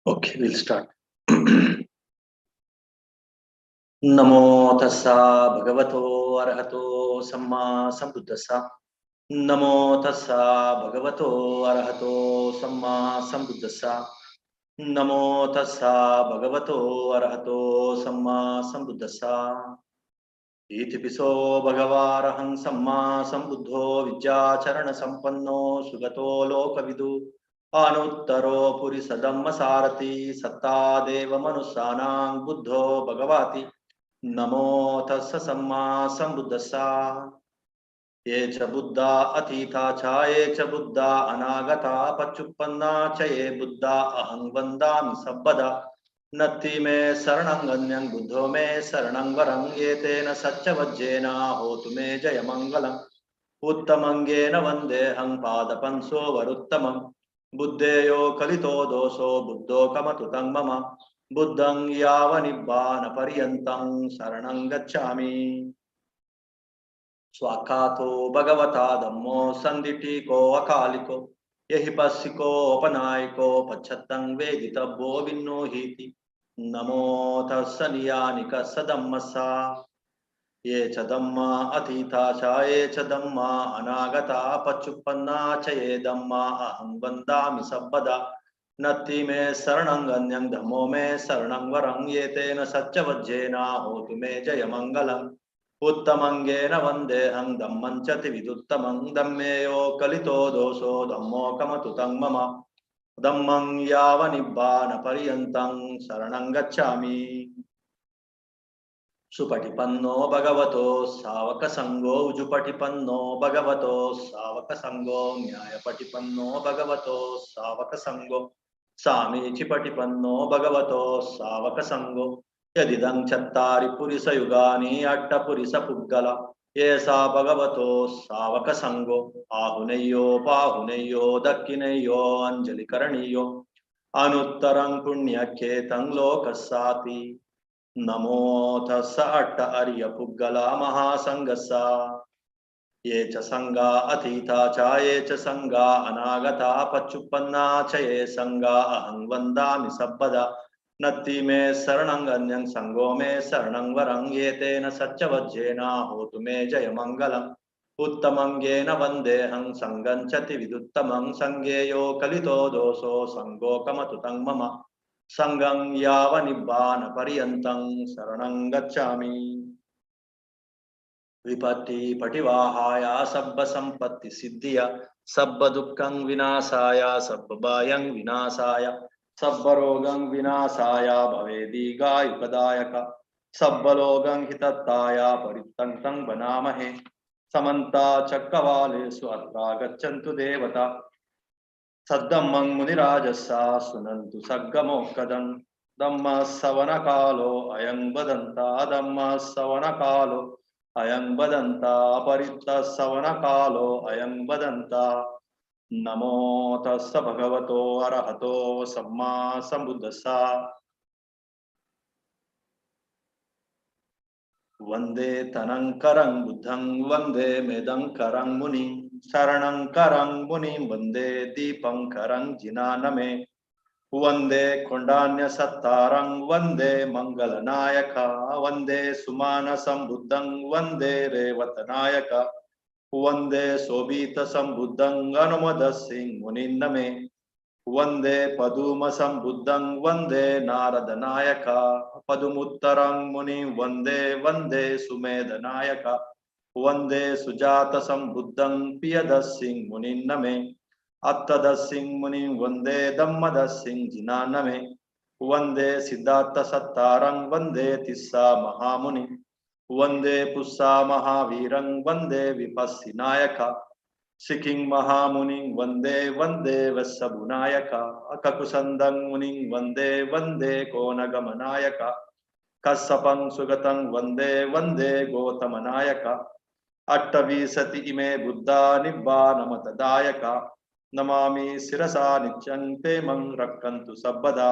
Okay, we'll start. नमो तस्सा भगवतो अरहतो सम्मा संबुद्धस्सा। नमो तस्सा भगवतो अरहतो सम्मा संबुद्धस्सा। नमो तस्सा भगवतो अरहतो सम्मा संबुद्धस्सा। इतिपिसो भगवारहं सम्मा संबुद्धो विद्याचरण संपन्नो सुगतो लोकविदु अनुत्तरो पुरिसदम्म सारथि सत्ता देव मनुष्यानां बुद्धो भगवाति। नमो तस्स सम्मा संबुद्धस्सा। ये च बुद्धा अतीता च ये च बुद्धा अनागता पच्चुपन्ना च ये बुद्धा अहं वन्दामि सब्बदा। नत्ति मे शरणं गण्यं बुद्धो मे शरणं वरं ये तेन सच्चवज्जेन होतु मे जयमङ्गलम्। उत्तमङ्गेन वन्देऽहं पादपंसो वरुत्तमम्। बुद्धेयो कलितो दोषो बुद्धो कमतु तं मम। बुद्धं यावनिब्बानपर्यन्तं शरणं गच्छामि। स्वाखातो भगवता धम्मो संदिटिको अकालिको यहि पस्सिको अपनायको पच्छत्तं वेदितव्यो विन्नो हीति। नमो तस्स नियानिकस्स धम्मस्सा। ये च धम्मा अतीता च ये च धम्मा अनागता पच्चुपन्ना च ये धम्मा अहं वन्दामि सब्बदा। नत्ति मे शरणं गण्यं धम्मो मे शरणं वरं ये तेन सच्चवज्जेन होतु मे जयमङ्गलम्। उत्तमङ्गेन वन्देऽहं धम्मं च त्रिविधुत्तमं धम्मेयो कलितो दोषो धम्मो कमतु तं मम। धम्मं यावनिब्बानपर्यन्तं शरणं गच्छामि। सुपटिपन्नो भगवतो सावक संगो उजुपटिपन्नो भगवतो सावक संगो न्यायपटिपन्नो भगवतो सावक संगो सामीचिपटिपन्नो भगवतो सावक संगो यदिदं चत्तारि पुरिसयुगानि अट्टपुरिसपुग्गल येषा भगवतो सावक संगो आहुनेयो पाहुनेयो दक्किनेयो अंजलिकरणीयो अनुत्तरं पुण्यखेतं लोकस्साति। नमो तस्स अट्ट अर्य पुग्गला महासंगस्सा। ये च संगा अतीता च ये च संगा अनागता पच्चुपन्ना च ये संगा अहं वन्दामि सब्बदा। नत्ति मे शरणं गण्यं संगो मे शरणं वरं ये तेन सच्चवज्जेन होतु मे जयमङ्गलम्। उत्तमङ्गेन वन्देऽहं संगं च त्रिविधुत्तमं संगेयो कलितो दोषो संगो कमतु तं मम। संगं यावनिब्बानपर्यन्तं शरणं गच्छामि। विपत्ति पटिवाहाय सब्ब संपत्ति सिद्धिय सब्ब दुःखं विनाशाय सब्ब भयं विनाशाय सब्ब रोगं विनाशाय भवेदीगायुपदायक सब्ब लोगं हितत्ताय परित्तं बनामहे। समन्ता चक्रवालेषु अत्रा गच्छन्तु देवता सद्धम्मं मुनिराजस्सा सुनन्तु सग्गमोक्कदं। धम्मः सवनकालो अयं वदन्ता धम्मः सवनकालो अयं वदन्ता अपरित्तः सवनकालो अयं वदन्ता। नमो तस्स भगवतो अरहतो सम्मा संबुद्धस्सा। वंदे तनंकरं बुद्धं वंदे मेदंकरं मुनिं शरणंकरं मुनिं वंदे दीपंकरं जिनानमे। वंदे कोंडान्य सत्तारं वंदे मंगलनायका वंदे सुमान संबुद्धं वंदे रेवतनायक वंदे शोभित संबुद्धं अनुमदस्सिं मुनिन्नमे। वंदे पदुम संबुद्धं वंदे नारद नायका पदुमुत्तरं मुनि वंदे वंदे सुमेध नायका वंदे सुजात संबुद्धं पियदस्सिं मुनिन्नमे। अत्तदस्सिं मुनि वंदे दम्मदस्सिं जिनानमे। वंदे सिद्धार्थ सत्तारं वंदे तिस्सा महामुनि वंदे पुस्सा महावीरं वंदे विपस्सिनायका सिकिं महामुनि वंदे वंदे वत्सभुनायका अककुसंदं मुनि वंदे वंदे कोनगमनायका कස්සपं सुगतं वंदे वंदे गौतमनायका। अट्टविंशति इमे बुद्धा निब्बानमतदायका नमामि शिरसा नित्यं ते मं रक्षन्तु सर्वदा।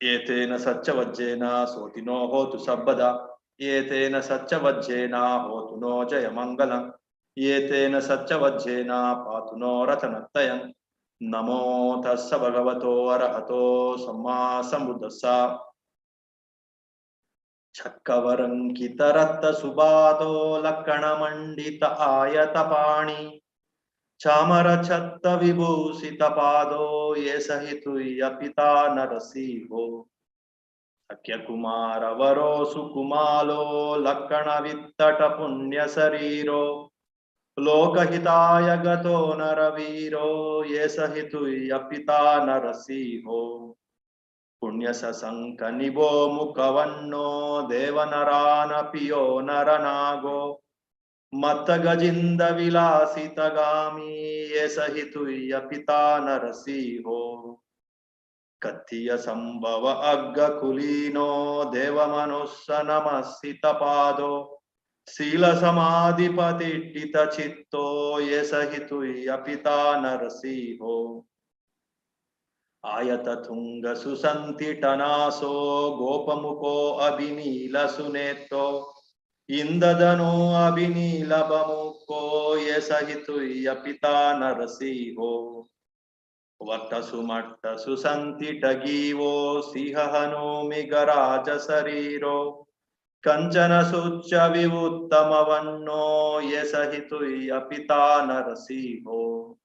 एतेन सच्चवज्जेन सोतिनो होतु सर्वदा। एतेन सच्चवज्जेन होतु नो जयमङ्गलम्। एतेन सच्चवज्जेन पातु no रतनत्रयम्। Namo tassa bhagavato arahato samma sambuddhassa. Chakkavarankitaratta subhato lakkanamandita ayatapani. Chamarachatta vibhusita pado yesahitu yapita narasiho. Sakyakumara varo sukumalo lakkana vittata punya sariro. Lokahitaya gato naraviro yesahitu yapita narasiho. Punya sasanka nibo mukavanno devanarana piyo naranago. Matta gajinda vilasita gami yesahitu yapita narasiho. Kattiya sambhava agga kulino devamanussa namasita pado. Sila samadhi patittita chitto yesahitu yapita narasiho. Ayata thunga susanti tanaso gopamuko abhinila suneto. Indadano abhinila bamuko yesahitu yapita narasiho. Vattasu mattasu santi tagivo sihahanomi garaja sariro. Kanchana succa vivuttamavanno yesahitu yapita narasiho.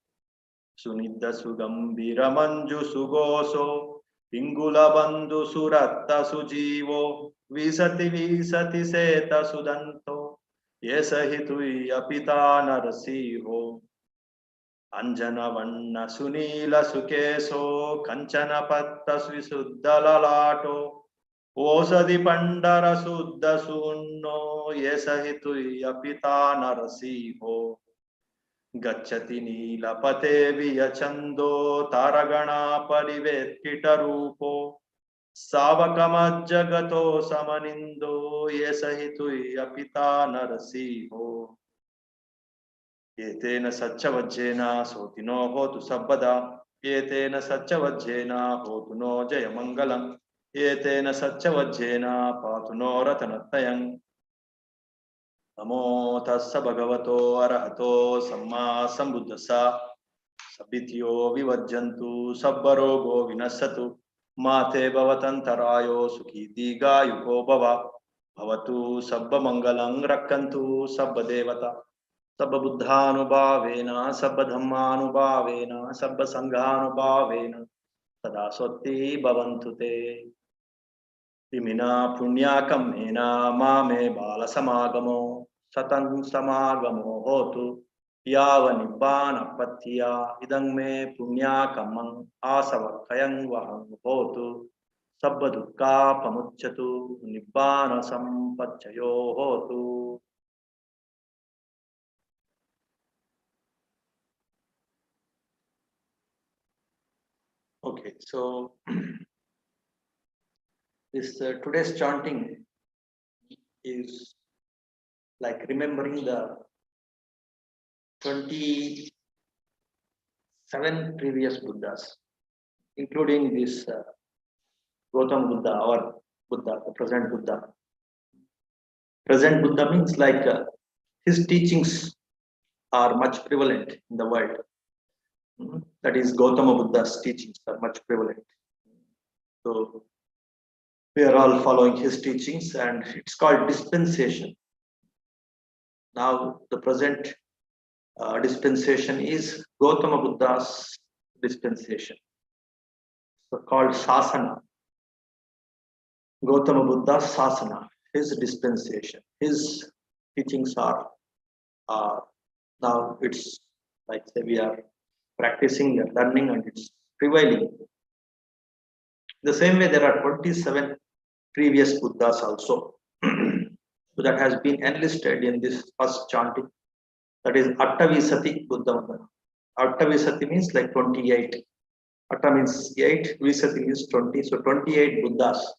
Sunidda sugambira manju sugoso pingula bandhu suratta sujivo visati visati seta sudanto yesahitu yapita narasiho. Anjana vanna sunila sukeso kanchana patta svisuddha lalato osadi pandara suddha sunno yesahitu yapita narasiho. Gacchati nilapate viyachando taragana parivetkita rupo savakamajjagato samanindo yesahitu yapita narasiho. Yetena saccavajjena sotino hotu sabbada. Yetena saccavajjena hotuno jayamangalam. Yetena saccavajjena patuno ratanatayam. Namo tassa bhagavato arahato samma sambuddhassa. Sabbityo vivajjantu sabbarogo vinassatu. Mate bhavatantarayo sukhiti gayuko bhava. Bhavatu sabba mangalang rakkantu sabba devata. Sabba buddhanubhavena, sabba dhammanubhavena, sabba sanghanubhavena, sada sotti bhavantu te. Imina punyakamena mame bala samagamo, satang samagamo hotu, yava nibbana pattiya, idang me punyakamang asavakayang vahang hotu, sabba dukkha pamucchatu, nibbana sampacchayo hotu. Okay, so this today's chanting is like remembering the 27 previous Buddhas, including this Gautam Buddha, our Buddha, the present Buddha. Present Buddha means like his teachings are much prevalent in the world. That is, Gautama Buddha's teachings are much prevalent. So we are all following his teachings, and it's called dispensation. Now the present dispensation is Gautama Buddha's dispensation, so called Sasana. Gautama Buddha's Sasana, his dispensation, his teachings are now it's like say we are practicing, we are learning, and it's prevailing. The same way, there are 27 previous Buddhas also. So that has been enlisted in this first chanting. That is Attavisati Buddha Mandana. Attavisati means like 28. Atta means 8, Visati means 20. So 28 Buddhas.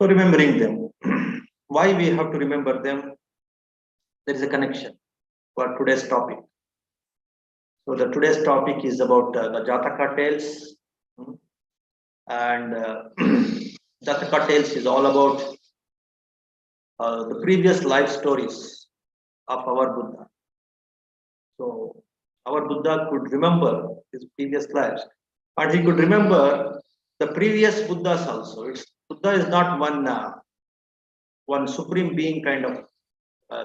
So remembering them. Why we have to remember them? There is a connection for today's topic. So the today's topic is about the Jataka tales. And Jataka tales is all about the previous life stories of our Buddha. So our Buddha could remember his previous lives, and he could remember the previous Buddhas also. Buddha is not one supreme being kind of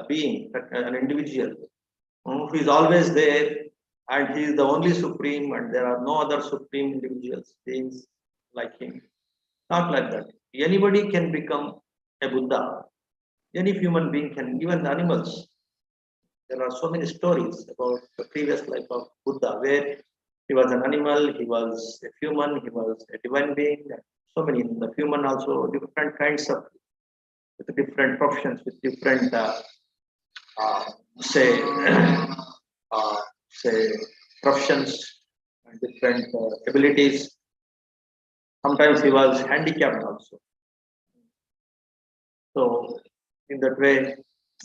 being, an individual who is always there, and he is the only supreme, and there are no other supreme individuals beings like him. Not like that. Anybody can become a Buddha. Any human being can, even animals. There are so many stories about the previous life of Buddha, where he was an animal, he was a human, he was a divine being. So many in the human also different kinds of, with different professions, with different say say professions and different abilities. Sometimes he was handicapped also. So in that way,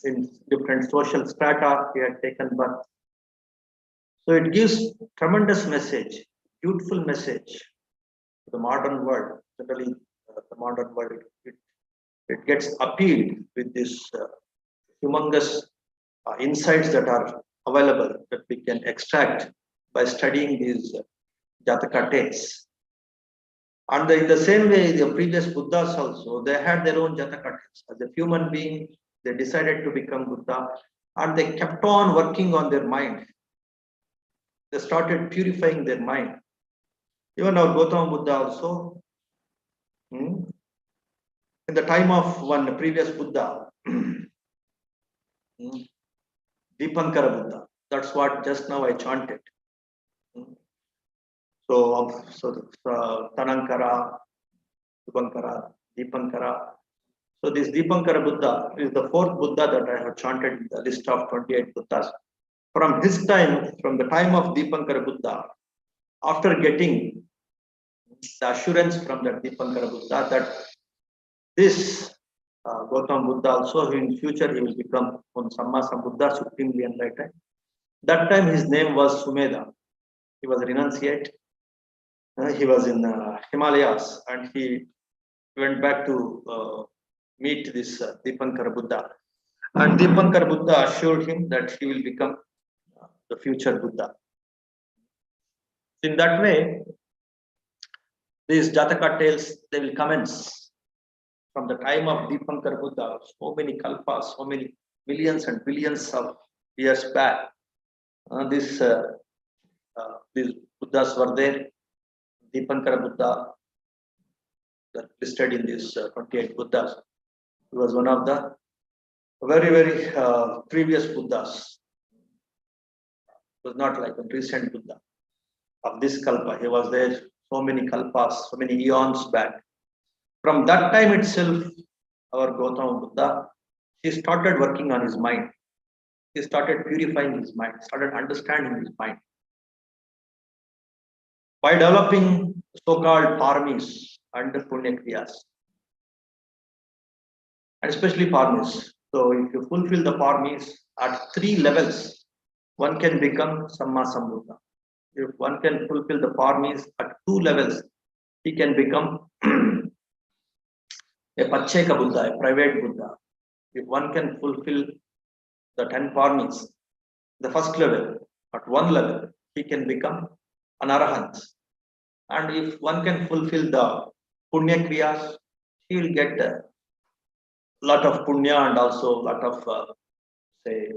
in different social strata, he had taken birth. So it gives tremendous message, beautiful message to the modern world. Generally, the modern world, it gets appealed with this humongous insights that are available that we can extract by studying these Jataka texts. And in the same way, the previous Buddhas also, they had their own Jataka texts. As a human being, they decided to become Buddha, and they kept on working on their mind. They started purifying their mind. Even our Gautama Buddha also, in the time of one previous Buddha, Dipankara Buddha. That's what just now I chanted. So Tanankara, Dipankara. So this Dipankara Buddha is the fourth Buddha that I have chanted in the list of 28 Buddhas. From his time, from the time of Dipankara Buddha, after getting the assurance from that Dipankara Buddha that this Gautama Buddha also in future he will become one Samma Sambuddha, supremely enlightened. That time his name was Sumedha. He was a renunciate. He was in Himalayas, and he went back to meet this Dipankara Buddha. And Dipankara Buddha assured him that he will become the future Buddha. In that way, these Jataka tales, they will commence from the time of Dipankara Buddha, so many kalpas, so many millions and billions of years back. These Buddhas were there. Dipankara Buddha, listed in these 28 Buddhas, he was one of the very previous Buddhas. It was not like a recent Buddha of this kalpa. He was there so many kalpas, so many eons back. From that time itself, our Gautama Buddha, he started working on his mind. He started purifying his mind, started understanding his mind. By developing so-called paramis and punya kriyas, and especially paramis. So if you fulfill the paramis at 3 levels, one can become Samma Sambuddha. If one can fulfill the paramis at 2 levels, he can become a Pacheka Buddha, a private Buddha. If one can fulfill the 10 paramis, the first level, at 1 level, he can become an Arahant. And if one can fulfill the Punya Kriyas, he will get a lot of Punya and also a lot of, say,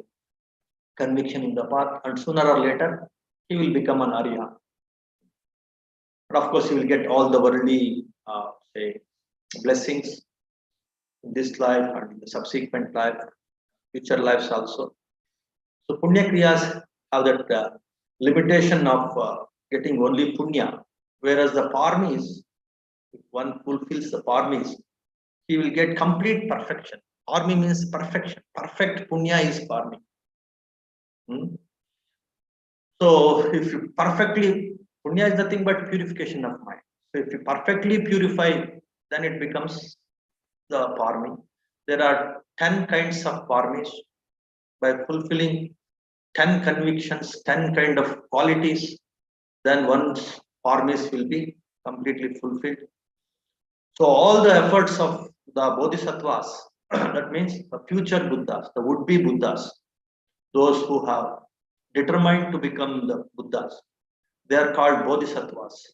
conviction in the path. And sooner or later, he will become an Arya. And of course, he will get all the worldly, say, blessings in this life and in the subsequent life, future lives also. So Punya Kriyas have that limitation of getting only Punya, whereas the Paramis, if one fulfills the Paramis, he will get complete perfection. Parami means perfection. Perfect Punya is Parami. So if you perfectly, Punya is nothing but purification of mind. So if you perfectly purify, then it becomes the Parami. There are 10 kinds of Paramis. By fulfilling 10 convictions, 10 kind of qualities, then one's Paramis will be completely fulfilled. So all the efforts of the Bodhisattvas, that means the future Buddhas, the would-be Buddhas, those who have determined to become the Buddhas. They are called Bodhisattvas.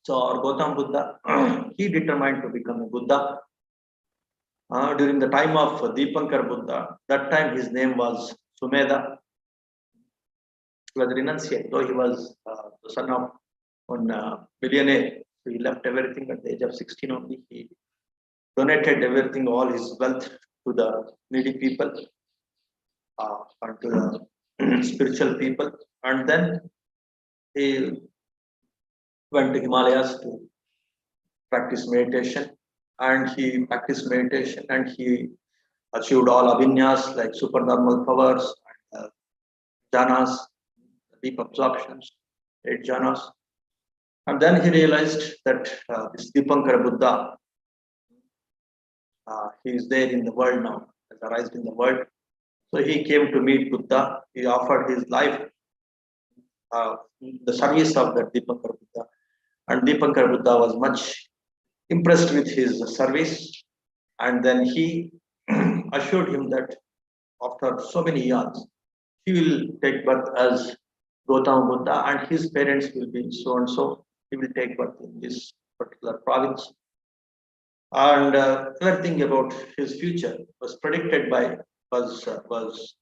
So our Gautam Buddha, he determined to become a Buddha. During the time of Dipankar Buddha, that time his name was Sumedha. He was renunciate, though he was the son of one billionaire. So he left everything at the age of 16 only. He donated everything, all his wealth to the needy people and to the spiritual people. And then he went to Himalayas to practice meditation. And he practiced meditation and he achieved all abhinyas like supernormal powers and jhanas, deep absorptions, 8 jhanas. And then he realized that this Dipankara Buddha, he is there in the world now, has arisen in the world. So he came to meet Buddha. He offered his life in the service of that Dipankara Buddha. And Dipankara Buddha was much impressed with his service. And then he assured him that after so many years, he will take birth as Gautama Buddha and his parents will be so and so. He will take birth in this particular province. And everything about his future was predicted by, was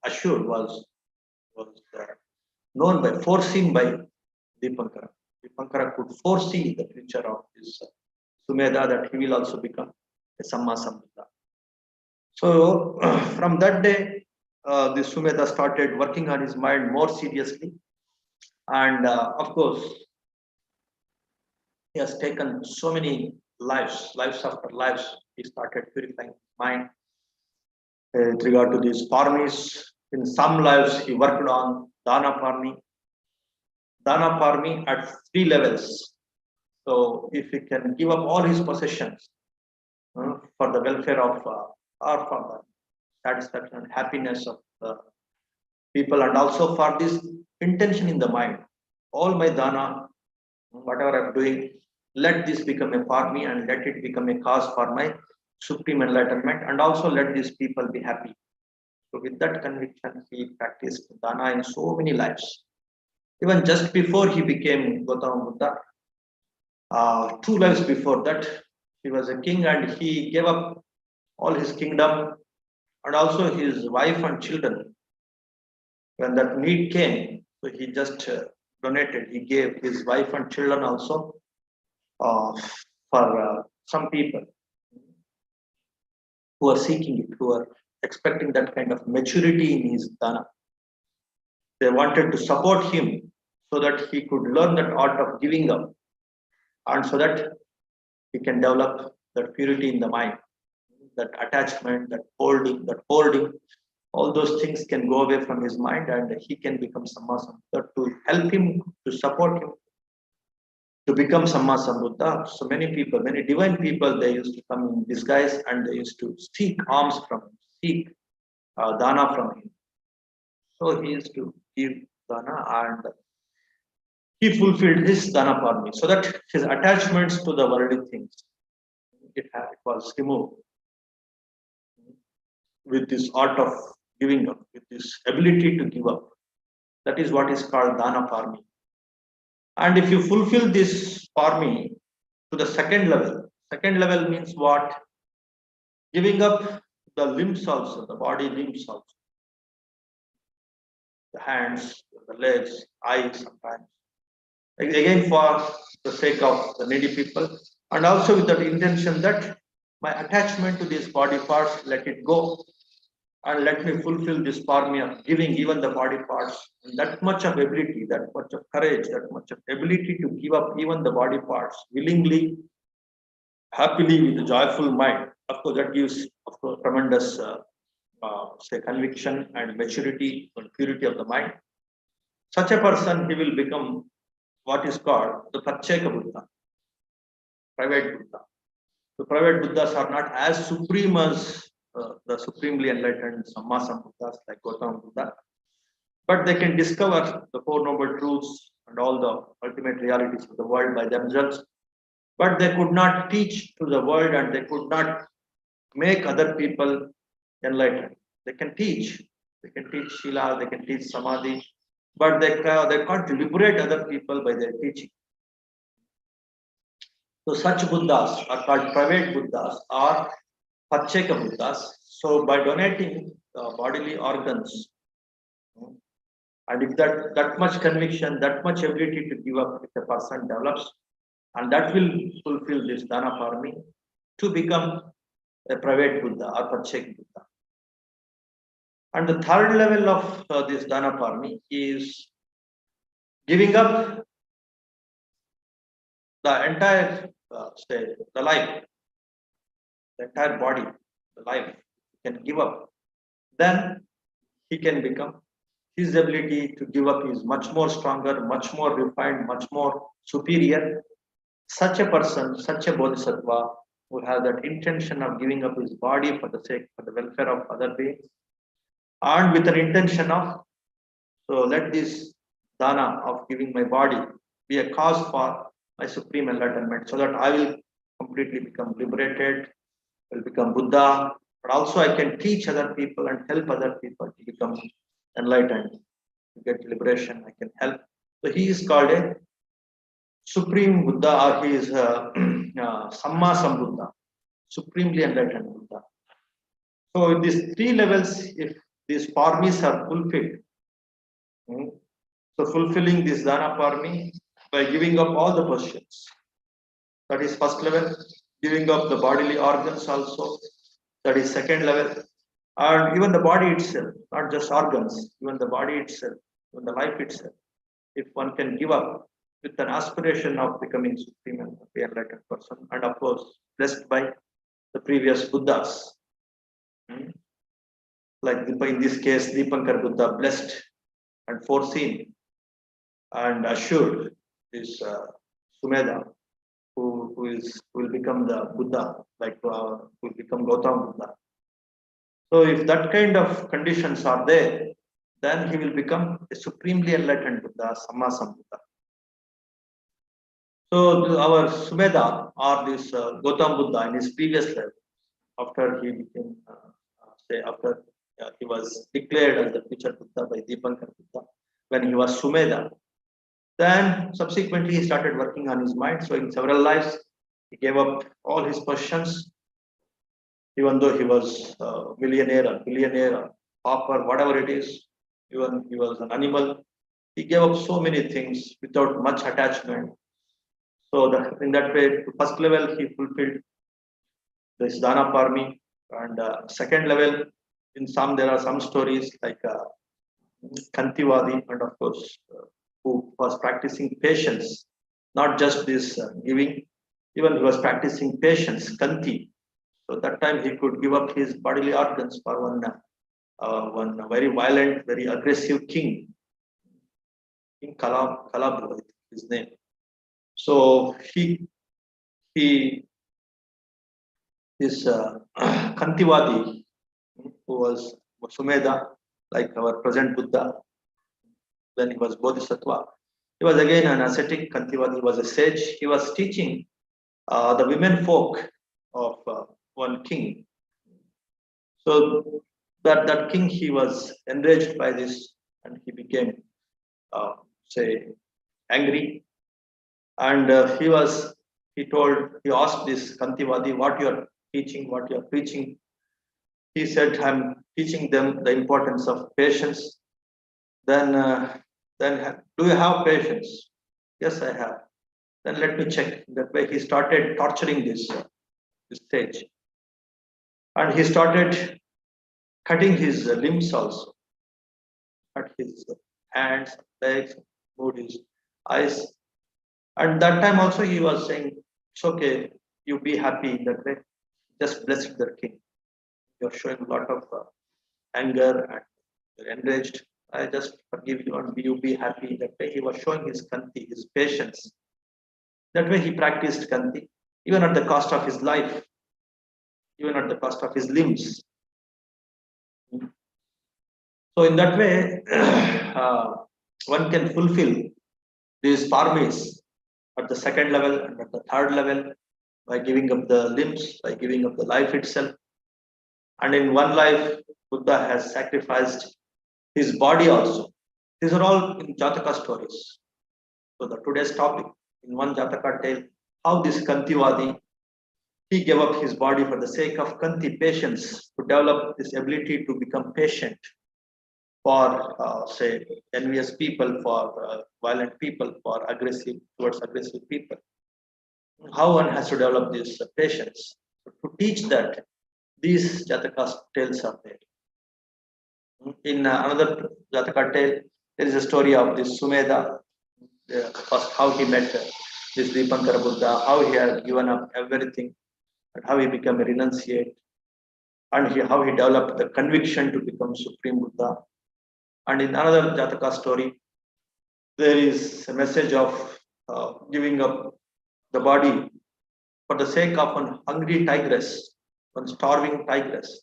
assured, was known by, foreseen by Dipankara. Dipankara could foresee the future of this Sumedha, that he will also become a Samma Sambuddha. So from that day, this Sumedha started working on his mind more seriously. And of course, he has taken so many lives after lives. He started purifying his mind with regard to these parmis. In some lives, he worked on Dana Parmi. Dana Parmi at 3 levels. So if he can give up all his possessions for the welfare of or for the satisfaction and happiness of the people, and also for this intention in the mind, all my dana, whatever I'm doing, let this become a parmi and let it become a cause for my supreme enlightenment, and also let these people be happy. So with that conviction, he practiced dana in so many lives. Even just before he became Gautama Buddha, 2 lives before that, he was a king and he gave up all his kingdom and also his wife and children. When that need came, so he just donated. He gave his wife and children also for some people who are seeking it, who are expecting that kind of maturity in his dana. They wanted to support him so that he could learn that art of giving up, and so that he can develop that purity in the mind, that attachment, that holding, all those things can go away from his mind and he can become Samma Sambuddha, to help him, to support him to become Samma Sambuddha. So many people, many divine people, they used to come in disguise and they used to seek alms from him, seek dana from him. So he used to give dana and he fulfilled his dana parmi, so that his attachments to the worldly things, it was removed with this art of giving up, with this ability to give up. That is what is called dana parmi. And if you fulfill this parmi to the second level means what? Giving up the limbs also, the body limbs also, the hands, the legs, eyes sometimes. Again, for the sake of the needy people, and also with that intention that my attachment to these body parts, let it go, and let me fulfill this parmi of giving even the body parts. And that much of ability, that much of courage, that much of ability to give up even the body parts willingly, happily, with a joyful mind. Of course, that gives, of course, tremendous say conviction and maturity and purity of the mind. Such a person, he will become what is called the Pacheka Buddha, private Buddha. The private Buddhas are not as supreme as the supremely enlightened Samma Sambuddhas like Gautama Buddha, but they can discover the Four Noble Truths and all the ultimate realities of the world by themselves. But they could not teach to the world and they could not make other people enlightened. They can teach, They can teach Shila, they can teach Samadhi, but they can't liberate other people by their teaching. So such Buddhas are called private Buddhas or Pacheka Buddhas. So by donating bodily organs, and if that much conviction, that much ability to give up, if a person develops, and that will fulfill this Dana Parami to become a private Buddha or Pacheka Buddha. And the third level of this Dana Parami is giving up the entire, the life, the entire body, the life, he can give up. Then he can become, his ability to give up is much more stronger, much more refined, much more superior. Such a person, such a bodhisattva who has that intention of giving up his body for the sake, for the welfare of other beings, and with an intention of, so let this dana of giving my body be a cause for my supreme enlightenment, so that I will completely become liberated, will become Buddha, but also I can teach other people and help other people to become enlightened, to get liberation. I can help. So he is called a supreme Buddha, or he is a Samma Sambuddha, supremely enlightened Buddha. So in these three levels, if these parmis are fulfilled, so fulfilling this dana parmi by giving up all the possessions, that is first level. Giving up the bodily organs also, that is second level. And even the body itself, not just organs, even the body itself, even the life itself, if one can give up with an aspiration of becoming supreme and enlightened person, and of course blessed by the previous Buddhas, like in this case Dipankar Buddha blessed and foreseen and assured this Sumedha, who will become the Buddha, like will become Gautama Buddha. So if that kind of conditions are there, then he will become a supremely enlightened Buddha, Samma Sambuddha. So our Sumedha, or this Gautama Buddha in his previous life, after he became, after he was declared as the future Buddha by Dipankar Buddha, when he was Sumedha, then subsequently he started working on his mind. So in several lives, he gave up all his possessions, even though he was a millionaire or billionaire or pauper, whatever it is, even he was an animal. He gave up so many things without much attachment. So that in that way, to first level, he fulfilled this Dana Parmi, and second level, in some there are some stories like Kantivadi, and of course, who was practicing patience, not just this giving, even he was practicing patience, Kanti. So that time he could give up his bodily organs for one very violent, very aggressive king, King Kalabhu, his name. So he this Kantivadi, who was Sumedha, like our present Buddha, when he was Bodhisattva. He was again an ascetic. Kantivadi was a sage. He was teaching the women folk of one king. So that king, he was enraged by this, and he became, angry. And he asked this Kantivadi, what you are teaching, what you are preaching. He said, I'm teaching them the importance of patience. Then do you have patience? Yes, I have. Then let me check. That way he started torturing this stage. And he started cutting his limbs also. Cut his hands, legs, moved his eyes. And that time also he was saying, it's okay, you be happy that way. Just blessed the king. You're showing a lot of anger and you're enraged. I just forgive you and you be happy. That way he was showing his kanti, his patience. That way he practiced kanti, even at the cost of his life, even at the cost of his limbs. So in that way, one can fulfill these parmis at the second level and at the third level by giving up the limbs, by giving up the life itself. And in one life, Buddha has sacrificed his body also. These are all in Jataka stories. So the today's topic in one Jataka tale, how this Kantivadi, he gave up his body for the sake of Kanti patience, to develop this ability to become patient for say envious people, for violent people, for aggressive towards aggressive people. How one has to develop this patience. To teach that, these Jataka tales are there. In another Jataka tale, there is a story of this Sumedha, first how he met this Dipankara Buddha, how he had given up everything, and how he became a renunciate, and how he developed the conviction to become Supreme Buddha. And in another Jataka story, there is a message of giving up the body for the sake of one hungry tigress, one starving tigress.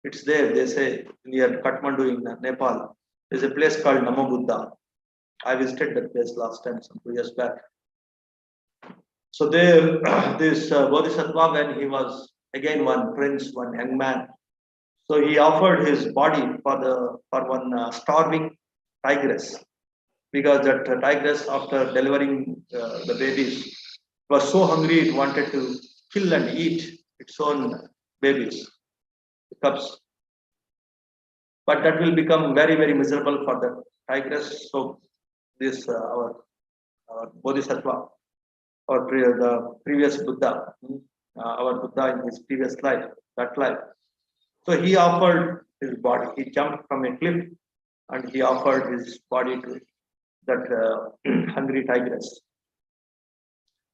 It's there, they say, near Kathmandu in Nepal. There's a place called Namo Buddha. I visited that place last time, some 2 years back. So there, this Bodhisattva, when he was again one prince, one young man, so he offered his body for one starving tigress, because that tigress, after delivering the babies, was so hungry it wanted to kill and eat its own babies, the cubs. But that will become very, very miserable for the tigress. So this our Bodhisattva, or the previous Buddha, our Buddha in his previous life, that life. So he offered his body. He jumped from a cliff and he offered his body to that hungry tigress.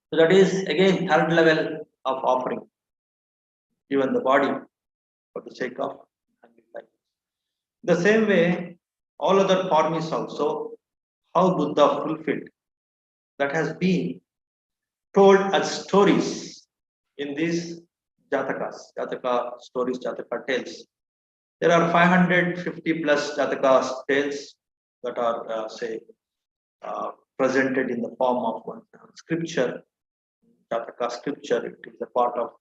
So that is again third level of offering, even the body for the sake of hungry tigress. The same way, all other forms also, how Buddha fulfilled, that has been told as stories in these Jatakas, Jataka stories, Jataka tales. There are 550 plus Jataka tales that are, presented in the form of one scripture, Jataka scripture. It is a part of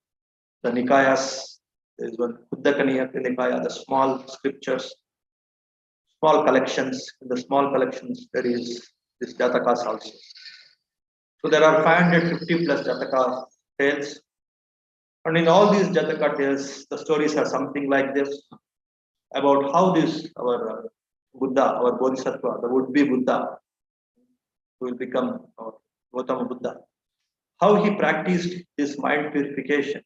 the Nikayas. There is one Uddaka Nikaya, the small scriptures, small collections. In the small collections, there is this Jatakas also. So there are 550 plus Jataka tales. And in all these Jataka tales, the stories are something like this, about how this, our Buddha, our Bodhisattva, the would-be Buddha, who will become our Gautama Buddha, how he practiced this mind purification,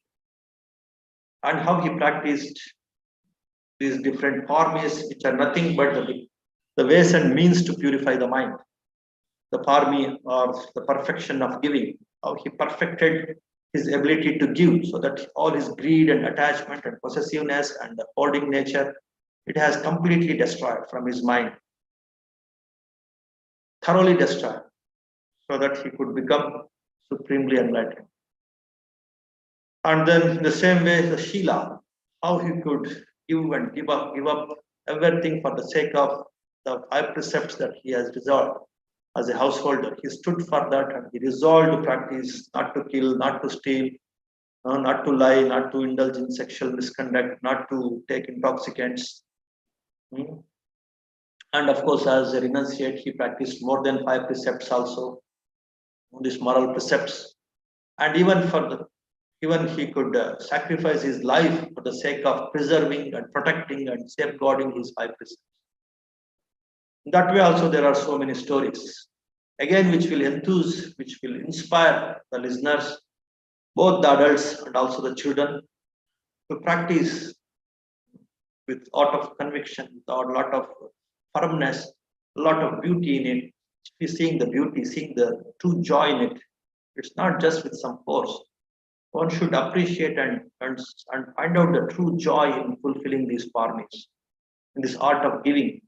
and how he practiced these different forms, which are nothing but the ways and means to purify the mind. The parmi, or the perfection of giving, how he perfected his ability to give, so that all his greed and attachment and possessiveness and the hoarding nature, it has completely destroyed from his mind, thoroughly destroyed, so that he could become supremely enlightened. And then in the same way, the Shila, how he could give and give up everything for the sake of the 5 precepts that he has resolved as a householder. He stood for that and he resolved to practice not to kill, not to steal, not to lie, not to indulge in sexual misconduct, not to take intoxicants. And of course, as a renunciate, he practiced more than 5 precepts also, these moral precepts. And even he could sacrifice his life for the sake of preserving and protecting and safeguarding his 5 precepts. That way also there are so many stories, again, which will enthuse, which will inspire the listeners, both the adults and also the children, to practice with a lot of conviction, with a lot of firmness, a lot of beauty in it. Seeing the beauty, seeing the true joy in it. It's not just with some force. One should appreciate and find out the true joy in fulfilling these parmis, in this art of giving,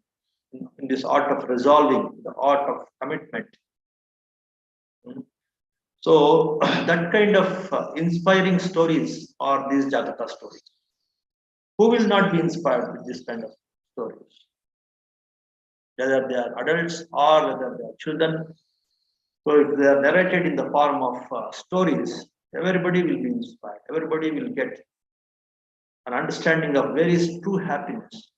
in this art of resolving, the art of commitment. So that kind of inspiring stories are these Jataka stories. Who will not be inspired with this kind of stories? Whether they are adults or whether they are children. So if they are narrated in the form of stories, everybody will be inspired. Everybody will get an understanding of where is true happiness.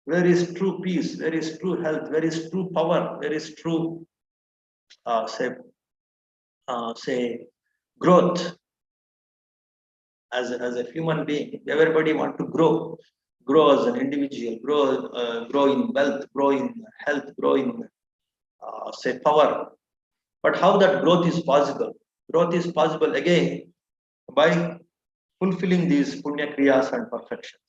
where is true peace, where is true health, where is true power, where is true, uh, say, say, growth as a human being. Everybody want to grow as an individual, grow in wealth, grow in health, grow in, say, power. But how that growth is possible? Growth is possible again by fulfilling these punya kriyas and perfections.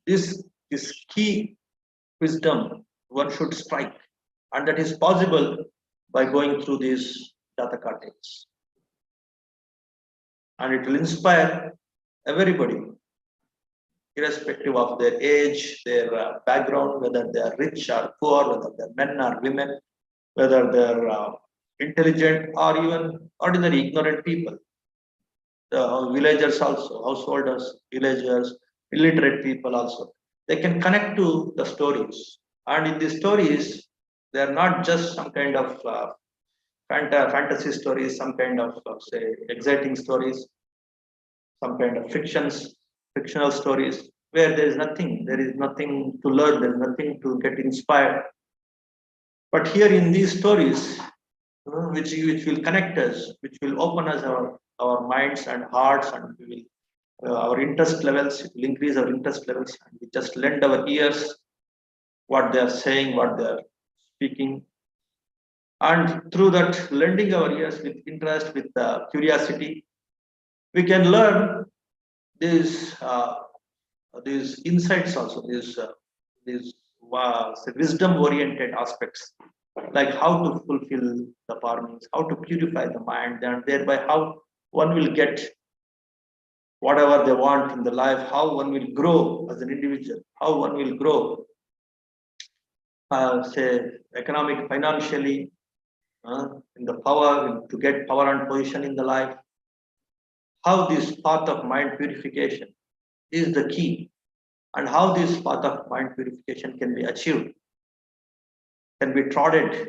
This is key wisdom one should strike, and that is possible by going through these Jataka texts. And it will inspire everybody, irrespective of their age, their background, whether they are rich or poor, whether they are men or women, whether they are intelligent or even ordinary ignorant people. The villagers also, householders, villagers, illiterate people also. They can connect to the stories. And in these stories, they are not just some kind of fantasy stories, some kind of, say, exciting stories, some kind of fictional stories, where there is nothing to learn, there is nothing to get inspired. But here in these stories, which will connect us, which will open us our minds and hearts, and we will our interest levels, it will increase our interest levels, and we just lend our ears what they are saying, what they are speaking, and through that lending our ears with interest, with curiosity, we can learn these these insights also, these wisdom oriented aspects, like how to fulfill the parmis, how to purify the mind, and thereby how one will get whatever they want in the life, how one will grow as an individual, how one will grow, say, economic, financially, in the power, to get power and position in the life, how this path of mind purification is the key, and how this path of mind purification can be achieved, can be trodden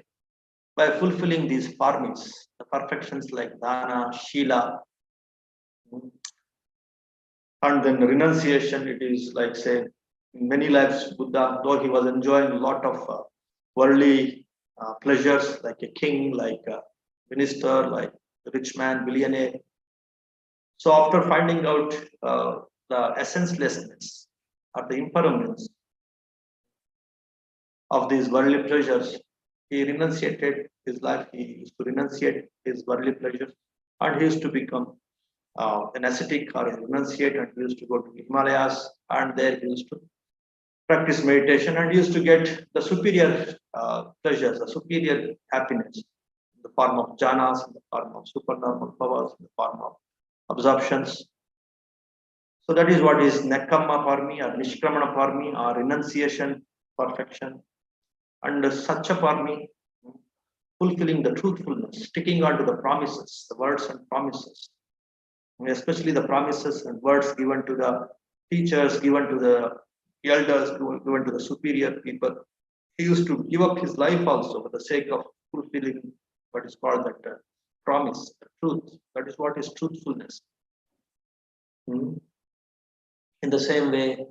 by fulfilling these parmis, the perfections like dana, shila, and then renunciation. It is like, say, in many lives, Buddha, though he was enjoying a lot of worldly pleasures, like a king, like a minister, like a rich man, billionaire. So after finding out the essencelessness or the impermanence of these worldly pleasures, he renunciated his life. He used to renunciate his worldly pleasures, and he used to become an ascetic or a renunciate, and he used to go to the Himalayas, and there he used to practice meditation, and he used to get the superior pleasures, the superior happiness in the form of jhanas, in the form of supernormal powers, in the form of absorptions. So that is what is Nekkamma Parmi or Nishkramana Parmi or renunciation perfection. And Satcha Parmi, fulfilling the truthfulness, sticking on to the promises, the words and promises, especially the promises and words given to the teachers, given to the elders, given to the superior people. He used to give up his life also for the sake of fulfilling what is called that promise, the truth. That is what is truthfulness. In the same way,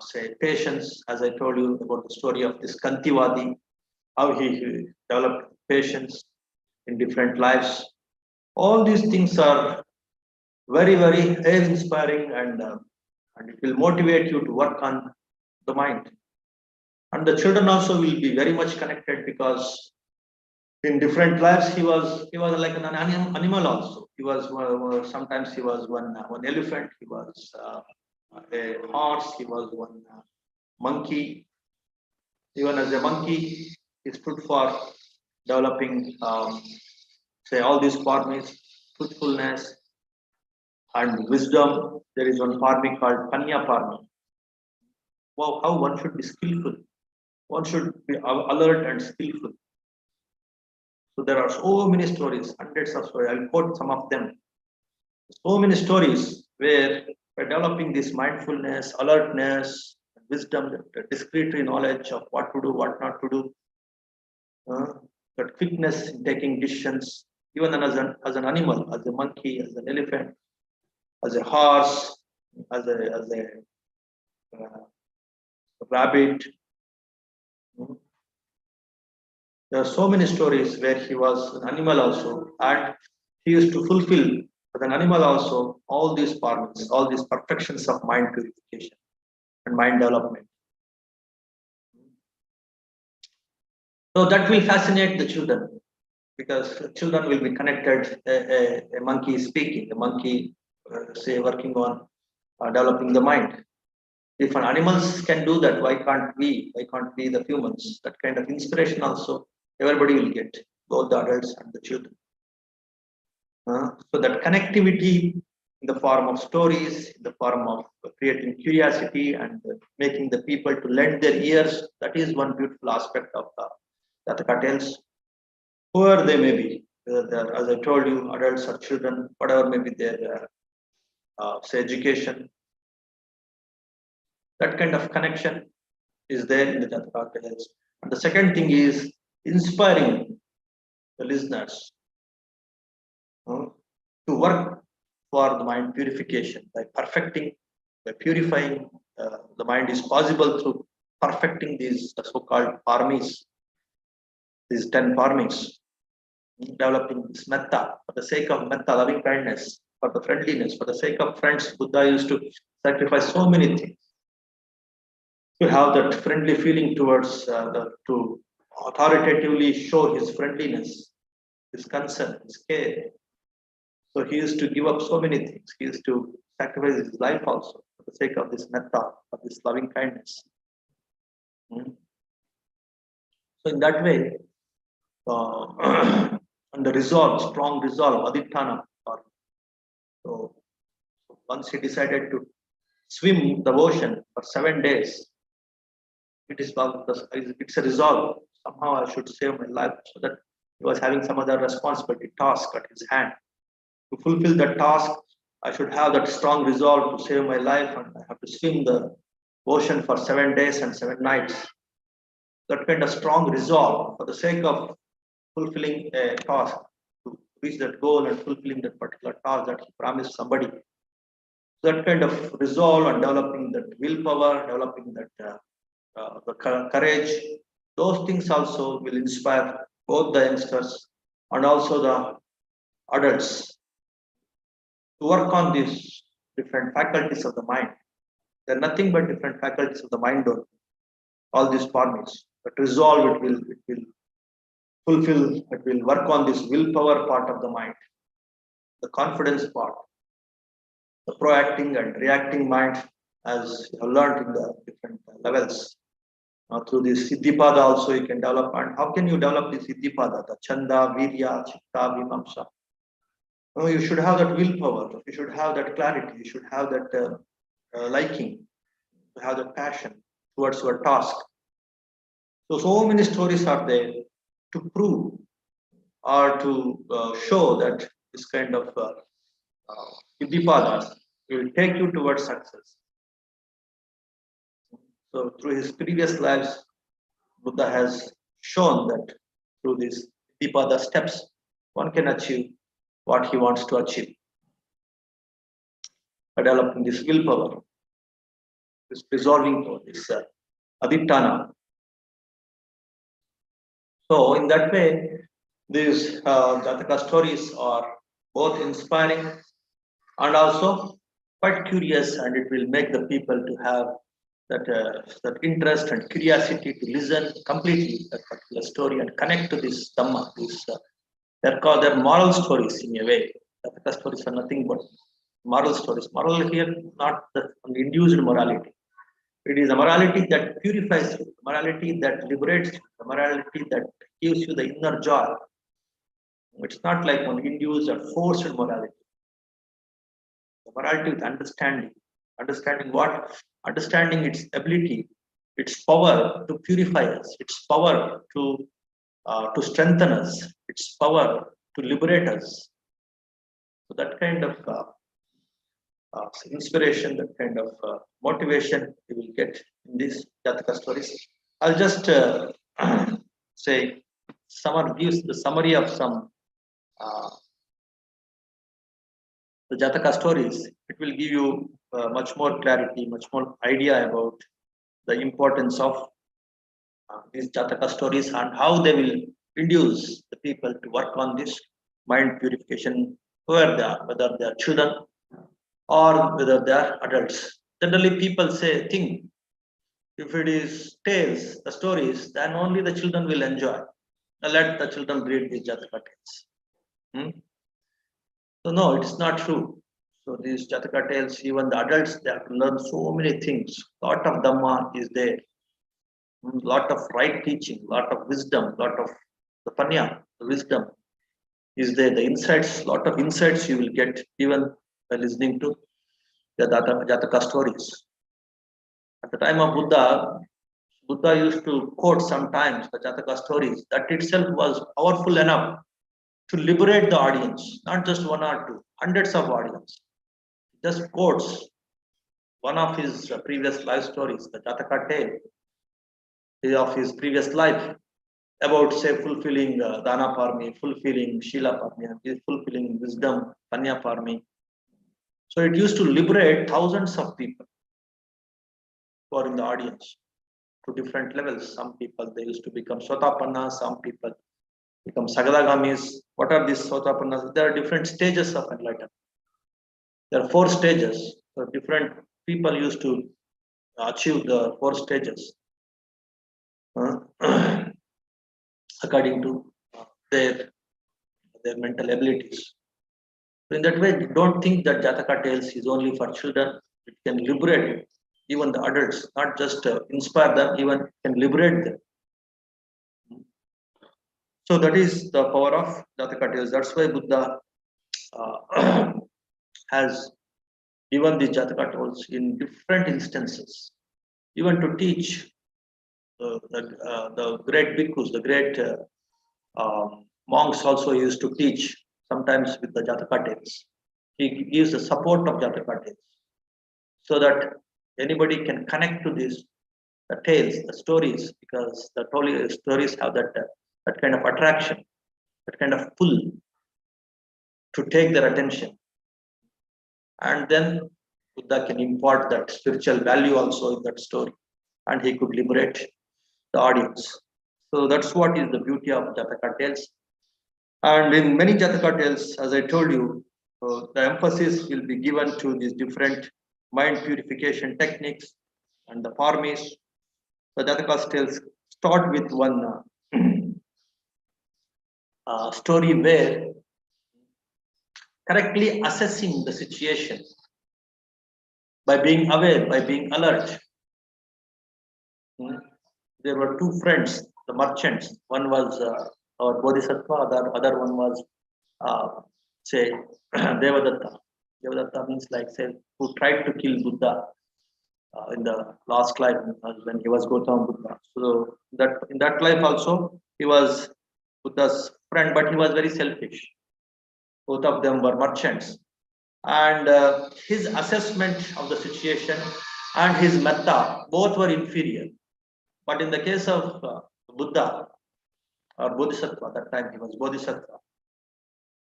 say, patience, as I told you about the story of this Kantivadi, how he developed patience in different lives. All these things are very, very inspiring, and it will motivate you to work on the mind. And the children also will be very much connected, because in different lives he was like an animal also. He was sometimes he was one elephant, he was a horse, he was one monkey. Even as a monkey, he stood for developing, say, all these forms, truthfulness and wisdom. There is one farming called Panya farming. Wow, how one should be skillful. One should be alert and skillful. So there are so many stories, hundreds of stories. I'll quote some of them. So many stories where by developing this mindfulness, alertness, wisdom, the discrete knowledge of what to do, what not to do, that quickness in taking decisions, even as an animal, as a monkey, as an elephant, as a horse, as a rabbit. There are so many stories where he was an animal also, and he used to fulfill with an animal also all these parts, all these perfections of mind purification and mind development. So that will fascinate the children because children will be connected. A monkey is speaking, a monkey, say, working on developing the mind. If an animals can do that, why can't we? Why can't we, the humans? That kind of inspiration also everybody will get, both the adults and the children. So that connectivity in the form of stories, in the form of creating curiosity and making the people to lend their ears, that is one beautiful aspect of the Jataka tales. Whoever they may be, whether they're, as I told you, adults or children, whatever may be their say education, that kind of connection is there in the Jataka tales. And the second thing is inspiring the listeners to work for the mind purification by perfecting, by purifying the mind is possible through perfecting these so-called parmis, these 10 parmis, developing this metta for the sake of metta, loving kindness, for the friendliness, for the sake of friends. Buddha used to sacrifice so many things to have that friendly feeling towards to authoritatively show his friendliness, his concern, his care. So he used to give up so many things. He used to sacrifice his life also for the sake of this metta, of this loving kindness. So in that way, and the resolve, strong resolve, aditthana. So once he decided to swim the ocean for 7 days, it's a resolve. Somehow I should save my life, so that he was having some other responsibility, task at his hand. To fulfill that task, I should have that strong resolve to save my life, and I have to swim the ocean for 7 days and 7 nights. That kind of strong resolve for the sake of fulfilling a task, to reach that goal and fulfilling that particular task that he promised somebody. That kind of resolve and developing that willpower, developing that the courage, those things also will inspire both the youngsters and also the adults to work on these different faculties of the mind. They're nothing but different faculties of the mind, all these forms. But resolve, it will fulfill, it will work on this willpower part of the mind, the confidence part, the proacting and reacting mind, as you have learned in the different levels. Through this Siddhipada also you can develop. And how can you develop this Siddhipada? The Chanda, Virya, Chitta, Vimamsa. You should have that willpower, you should have that clarity, you should have that liking, you have that passion towards your task. So many stories are there to prove or to show that this kind of Siddhipadas will take you towards success. So through his previous lives, Buddha has shown that through these Siddhipada steps, one can achieve what he wants to achieve by developing this willpower, this resolving power, this aditthana. So in that way, these Jataka stories are both inspiring and also quite curious, and it will make the people to have that interest and curiosity to listen completely that particular story and connect to this Dhamma. They're called their moral stories in a way. Jataka stories are nothing but moral stories. Moral here, not the induced morality. It is a morality that purifies you, a morality that liberates you, a morality that gives you the inner joy. It's not like one induced or forced morality. The morality with understanding. Understanding what? Understanding its ability, its power to purify us, its power to strengthen us, its power to liberate us. So that kind of inspiration, that kind of motivation you will get in these Jataka stories. I'll just say, gives the summary of some the Jataka stories. It will give you much more clarity, much more idea about the importance of these Jataka stories and how they will induce the people to work on this mind purification, whoever they are, whether they are children or whether they are adults. Generally, people say, think if it is tales, the stories, then only the children will enjoy. Let the children read these Jataka tales. Hmm? So no, it's not true. So these Jataka tales, even the adults, they have to learn so many things. Lot of Dhamma is there. Lot of right teaching, lot of wisdom, lot of the panya, the wisdom is there. The insights, lot of insights you will get even by listening to the Jataka stories. At the time of Buddha, Buddha used to quote sometimes the Jataka stories. That itself was powerful enough to liberate the audience, not just one or two, hundreds of audience. Just quotes one of his previous life stories, the Jataka tale of his previous life about, say, fulfilling dana parmi, fulfilling shila parmi, fulfilling wisdom panya parmi. So it used to liberate thousands of people who are in the audience to different levels. Some people they used to become sotapanna, some people become sagadagamis. What are these sotapannas? There are different stages of enlightenment. There are 4 stages. So different people used to achieve the 4 stages according to their mental abilities. So in that way, don't think that Jataka tales is only for children. It can liberate even the adults, not just inspire them, even can liberate them. So that is the power of Jataka tales. That's why Buddha has given the Jataka tales in different instances, even to teach the great bhikkhus, the great monks also used to teach sometimes with the Jataka tales. He gives the support of Jataka tales so that anybody can connect to this, the tales, the stories, because the stories have that kind of attraction, that kind of pull to take their attention. And then Buddha can impart that spiritual value also in that story, and he could liberate the audience. So that's what is the beauty of Jataka tales. And in many Jataka tales, as I told you, the emphasis will be given to these different mind purification techniques and the parmis. The Jataka tales start with one story where correctly assessing the situation by being aware, by being alert. There were 2 friends, the merchants. One was our Bodhisattva, the other one was, say, Devadatta. Devadatta means like, say, who tried to kill Buddha in the last life when he was Gautama Buddha. So that in that life also, he was Buddha's friend, but he was very selfish. Both of them were merchants. And his assessment of the situation and his metta, both were inferior. But in the case of Buddha or Bodhisattva, that time he was Bodhisattva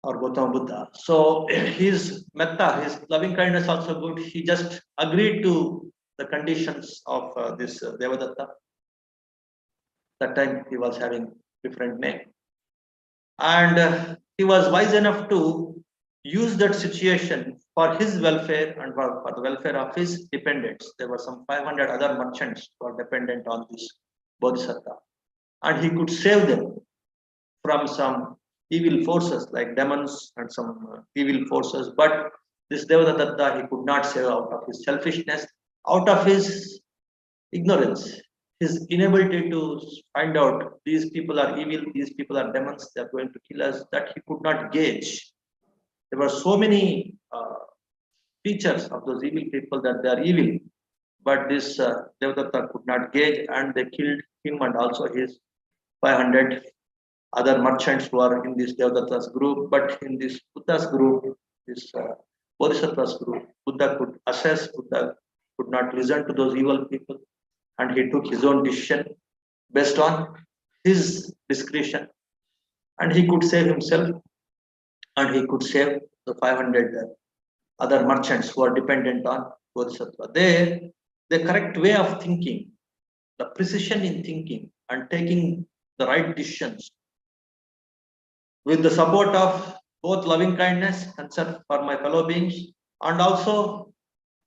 or Gautama Buddha. So his metta, his loving kindness also good. He just agreed to the conditions of this Devadatta. That time he was having different name. And he was wise enough to use that situation for his welfare and for the welfare of his dependents. There were some 500 other merchants who were dependent on this Bodhisattva. And he could save them from some evil forces like demons and some evil forces. But this Devadatta, he could not save out of his selfishness, out of his ignorance, his inability to find out these people are evil, these people are demons, they are going to kill us, that he could not gauge. There were so many features of those evil people that they are evil, but this Devadatta could not gauge, and they killed him and also his 500 other merchants who are in this Devadatta's group. But in this Buddha's group, this Bodhisattva's group, Buddha could assess, Buddha could not listen to those evil people, and he took his own decision based on his discretion, and he could save himself, and he could save the 500 other merchants who are dependent on bodhisattva. The correct way of thinking, the precision in thinking and taking the right decisions with the support of both loving kindness, concern for my fellow beings, and also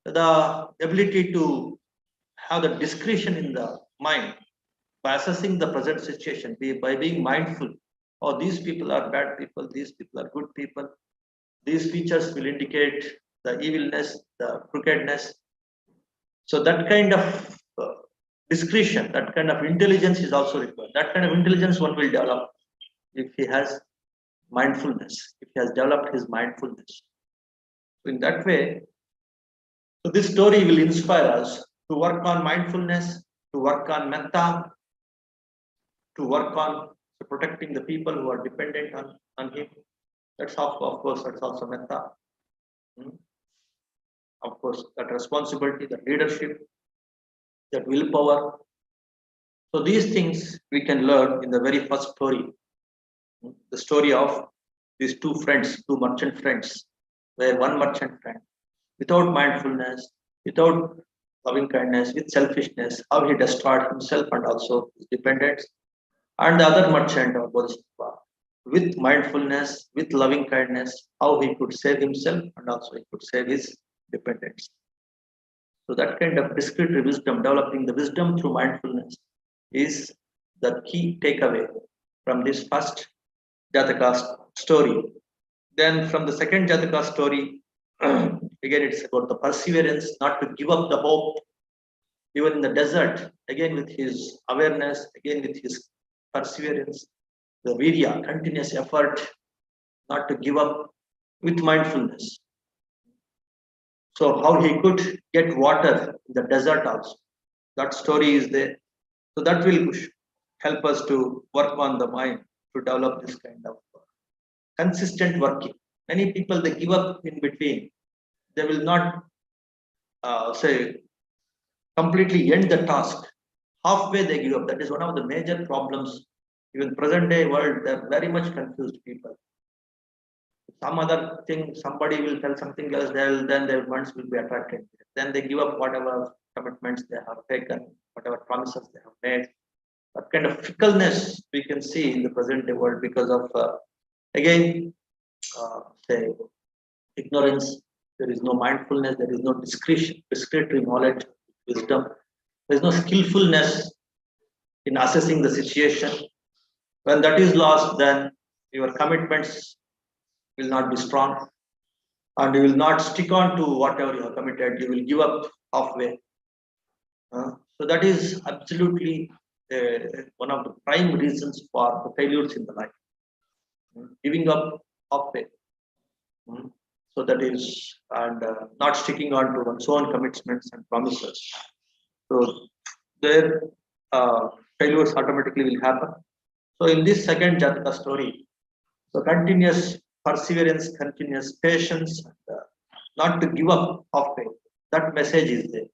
the ability to have the discretion in the mind by assessing the present situation, by being mindful. Oh, these people are bad people, these people are good people. These features will indicate the evilness, the crookedness. So that kind of discretion, that kind of intelligence is also required. That kind of intelligence one will develop if he has mindfulness, if he has developed his mindfulness. So in that way, so this story will inspire us to work on mindfulness, to work on metta, to work on protecting the people who are dependent on him. That's of course, that's also metta. Of course, that responsibility, that leadership, that willpower. So these things we can learn in the very first story, the story of these two friends, two merchant friends, where one merchant friend, without mindfulness, without loving kindness, with selfishness, how he destroyed himself and also his dependents, and the other merchant or bodhisattva, with mindfulness, with loving kindness, how he could save himself and also he could save his dependents. So that kind of discrete wisdom, developing the wisdom through mindfulness, is the key takeaway from this first Jataka story. Then from the second Jataka story, again it's about the perseverance, not to give up the hope, even in the desert, again with his awareness, again with his perseverance, the virya, continuous effort, not to give up with mindfulness. So how he could get water in the desert also. That story is there. So that will help us to work on the mind to develop this kind of consistent working. Many people, they give up in between. They will not say completely end the task. Halfway they give up. That is one of the major problems. Even present day world, they're very much confused people. Some other thing, somebody will tell something else, then their minds will be attracted. Then they give up whatever commitments they have taken, whatever promises they have made. That kind of fickleness we can see in the present day world because of, again, say, ignorance. There is no mindfulness, there is no discretionary knowledge, wisdom. There is no skillfulness in assessing the situation. When that is lost, then your commitments will not be strong and you will not stick on to whatever you have committed. You will give up halfway. So that is absolutely one of the prime reasons for the failures in the life. Giving up halfway. So that is, and not sticking on to one's own commitments and promises. So their failures automatically will happen. So in this second Jataka story, so continuous perseverance, continuous patience, and, not to give up halfway. That message is there.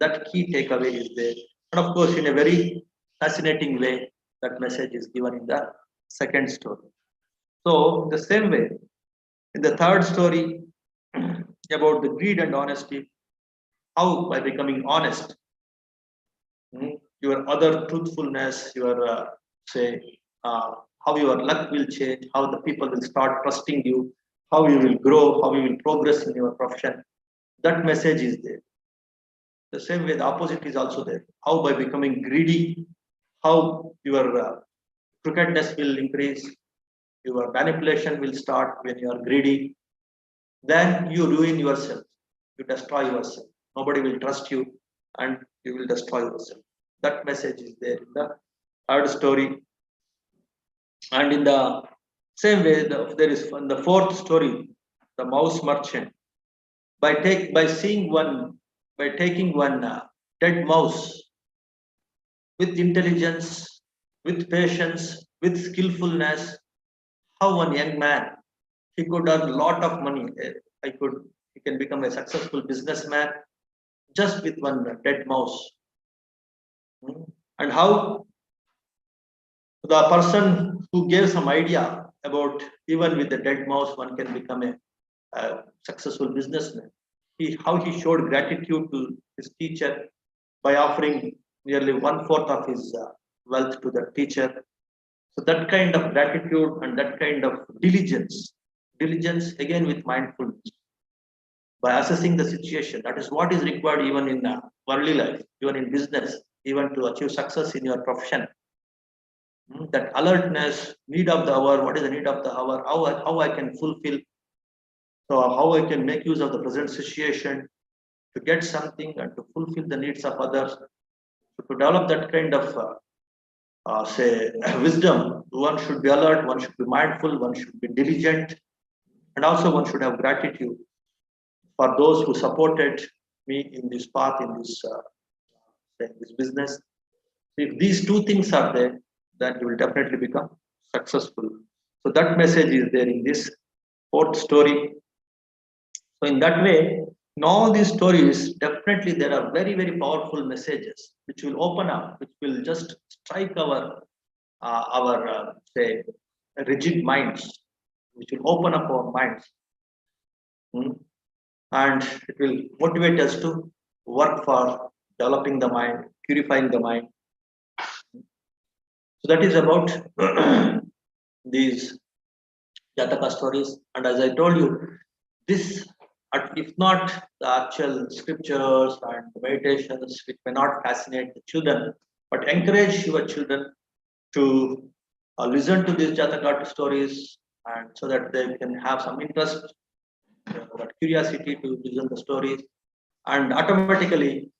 That key takeaway is there. And of course, in a very fascinating way, that message is given in the second story. So the same way, in the third story about the greed and honesty, how by becoming honest, your other truthfulness, your say, how your luck will change, how the people will start trusting you, how you will grow, how you will progress in your profession. That message is there. The same way, the opposite is also there. How by becoming greedy, how your crookedness will increase, your manipulation will start when you are greedy. Then you ruin yourself, you destroy yourself. Nobody will trust you, and you will destroy yourself. That message is there in the third story. And in the same way, there is in the fourth story, the mouse merchant. By seeing one, by taking one dead mouse with intelligence, with patience, with skillfulness, how one young man, he could earn a lot of money. He can become a successful businessman just with one dead mouse. And how the person who gave some idea about even with the dead mouse, one can become a successful businessman. how he showed gratitude to his teacher by offering nearly one-fourth of his wealth to the teacher. So that kind of gratitude and that kind of diligence again with mindfulness, by assessing the situation. That is what is required even in worldly life, even in business, even to achieve success in your profession. That alertness, need of the hour, what is the need of the hour, how I can fulfill, so how I can make use of the present situation to get something and to fulfill the needs of others. So to develop that kind of say wisdom, one should be alert, one should be mindful, one should be diligent, and also one should have gratitude for those who supported me in this path, in this business. If these two things are there, then you will definitely become successful. So that message is there in this fourth story. So in that way, in all these stories, definitely there are very, very powerful messages which will open up, which will just strike our say rigid minds, which will open up our minds. And it will motivate us to work for developing the mind, purifying the mind. So that is about these Jataka stories. And as I told you, this, if not the actual scriptures and meditations, which may not fascinate the children, but encourage your children to listen to these Jataka stories, and so that they can have some interest, that curiosity to listen the stories, and automatically,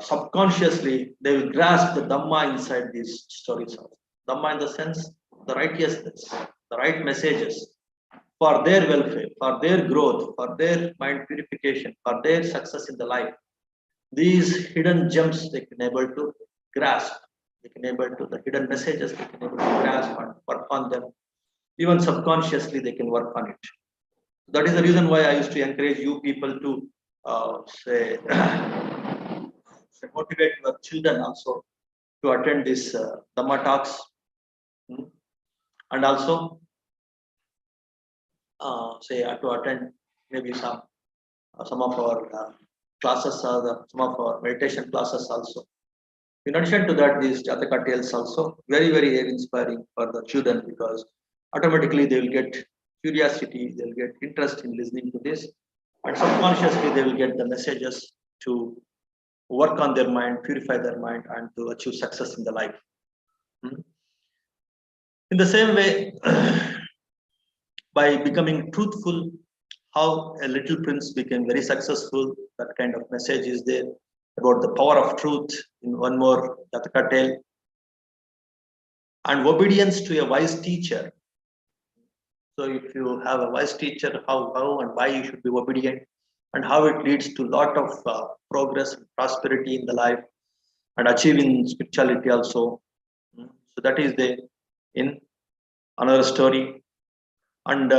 subconsciously, they will grasp the Dhamma inside these stories. Dhamma in the sense, the righteousness, the right messages for their welfare, for their growth, for their mind purification, for their success in the life. These hidden gems they can able to grasp. They can able to the hidden messages they can able to grasp and work on them. Even subconsciously, they can work on it. That is the reason why I used to encourage you people to say motivate your children also to attend this Dhamma talks, and also say to attend maybe some of our classes, some of our meditation classes also. In addition to that, these Jataka tales also very, very inspiring for the children, because automatically they will get curiosity, they will get interest in listening to this, and subconsciously they will get the messages to work on their mind, purify their mind, and to achieve success in the life. In the same way, by becoming truthful, how a little prince became very successful, that kind of message is there about the power of truth in one more Jataka tale. And obedience to a wise teacher. So if you have a wise teacher, how and why you should be obedient, and how it leads to a lot of progress and prosperity in the life, and achieving spirituality also. So that is there in another story. And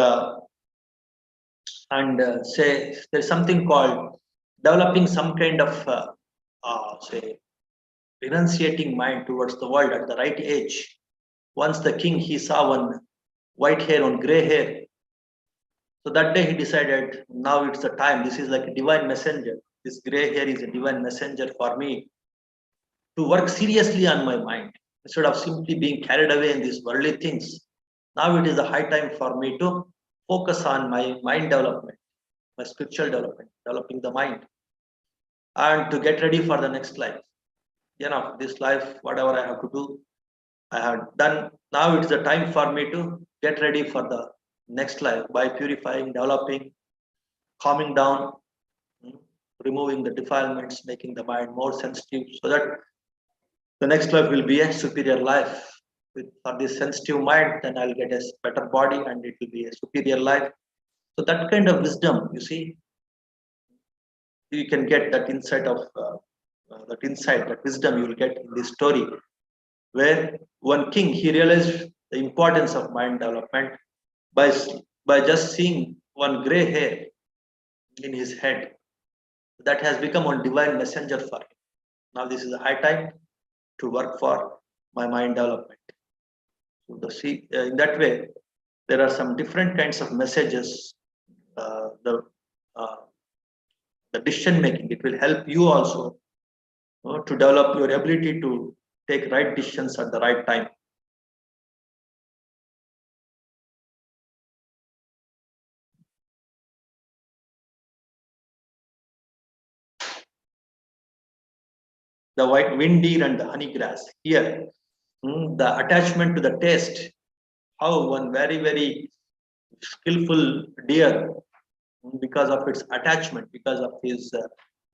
say there's something called developing some kind of say renunciating mind towards the world at the right age. Once the king, he saw one white hair, one gray hair. So that day he decided, now it's the time. This is like a divine messenger. This gray hair is a divine messenger for me to work seriously on my mind instead of simply being carried away in these worldly things. Now it is the high time for me to focus on my mind development, my spiritual development, developing the mind, and to get ready for the next life. This life, whatever I have to do, I have done. Now it's the time for me to get ready for the next life by purifying, developing, calming down, removing the defilements, making the mind more sensitive, so that the next life will be a superior life. For this sensitive mind, then I'll get a better body and it will be a superior life. So that kind of wisdom, you see, you can get that insight of that wisdom you will get in this story, where one king, he realized the importance of mind development by just seeing one gray hair in his head. That has become one divine messenger for him. Now this is a high time to work for my mind development. So in that way, there are some different kinds of messages. The the decision making. It will help you also to develop your ability to take right decisions at the right time. The white wind deer and the honey grass. Here, the attachment to the taste. How one very skillful deer, because of its attachment, because of his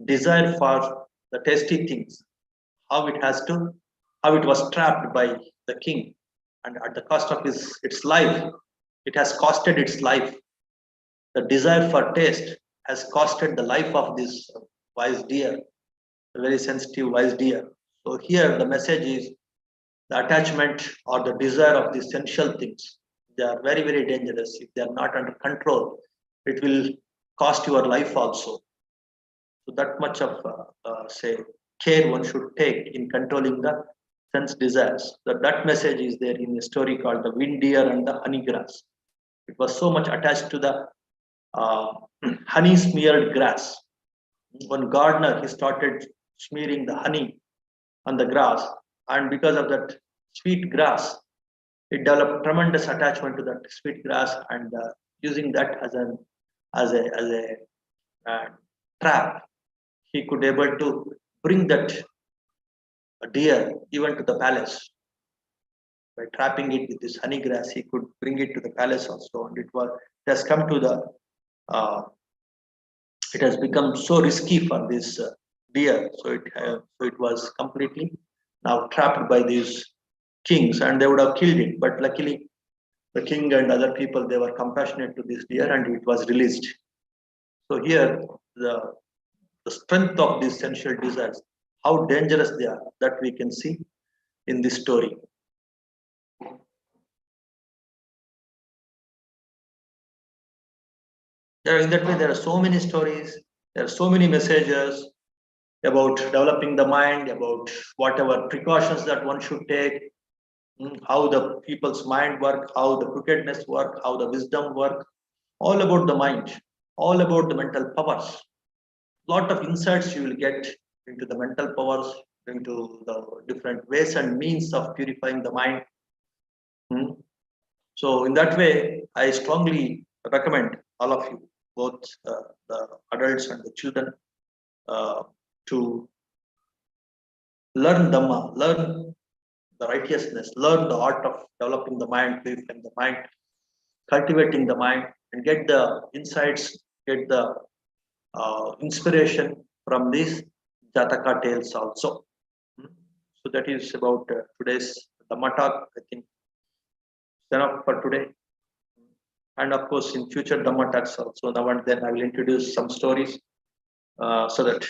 desire for the tasty things, how it was trapped by the king, and at the cost of its life, it has costed its life. The desire for taste has costed the life of this wise deer, a very sensitive wise deer. So here the message is the attachment or the desire of the essential things. They are very dangerous. If they are not under control, it will cost your life also. So that much of say care one should take in controlling the sense desires. That message is there in a story called the wind deer and the honey grass. It was so much attached to the uh, honey smeared grass. One gardener, he started smearing the honey on the grass, and because of that sweet grass, it developed tremendous attachment to that sweet grass, and using that as a trap, he could able to bring that deer even to the palace. By trapping it with this honey grass, he could bring it to the palace also, and it has come to the it has become so risky for this deer. So it was completely now trapped by these kings, and they would have killed it. But luckily, the king and other people, they were compassionate to this deer, and it was released. So here, the strength of these sensual desires, how dangerous they are, that we can see in this story. In that way, there are so many stories, there are so many messages about developing the mind, about whatever precautions that one should take, how the people's mind work, how the crookedness work, how the wisdom work, all about the mind, all about the mental powers. Lot of insights you will get into the mental powers, into the different ways and means of purifying the mind. So in that way, I strongly recommend all of you, both the adults and the children, to learn Dhamma, learn the righteousness, learn the art of developing the mind, purifying the mind, cultivating the mind, and get the insights, get the inspiration from these Jataka tales also. So that is about today's Dhamma talk. I think enough for today. And of course, in future Dhamma talks also, now and then I will introduce some stories so that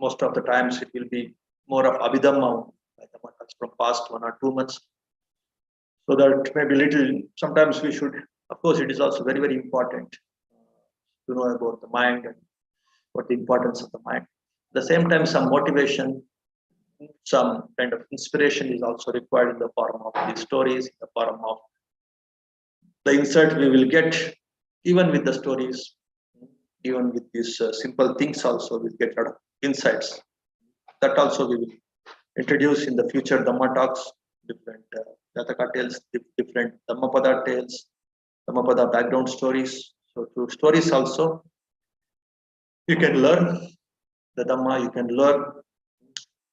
most of the times it will be more of Abhidhamma Dhamma talks from past 1 or 2 months. So that maybe little, sometimes we should, of course, it is also very important to know about the mind and what the importance of the mind. At the same time, some motivation, some kind of inspiration is also required in the form of these stories, in the form of the insight we will get, even with the stories, even with these simple things also, we'll get a lot of insights. That also we will introduce in the future Dhamma talks, different Jataka tales, different Dhammapada tales, Dhammapada background stories. So through stories also, you can learn the Dhamma, you can learn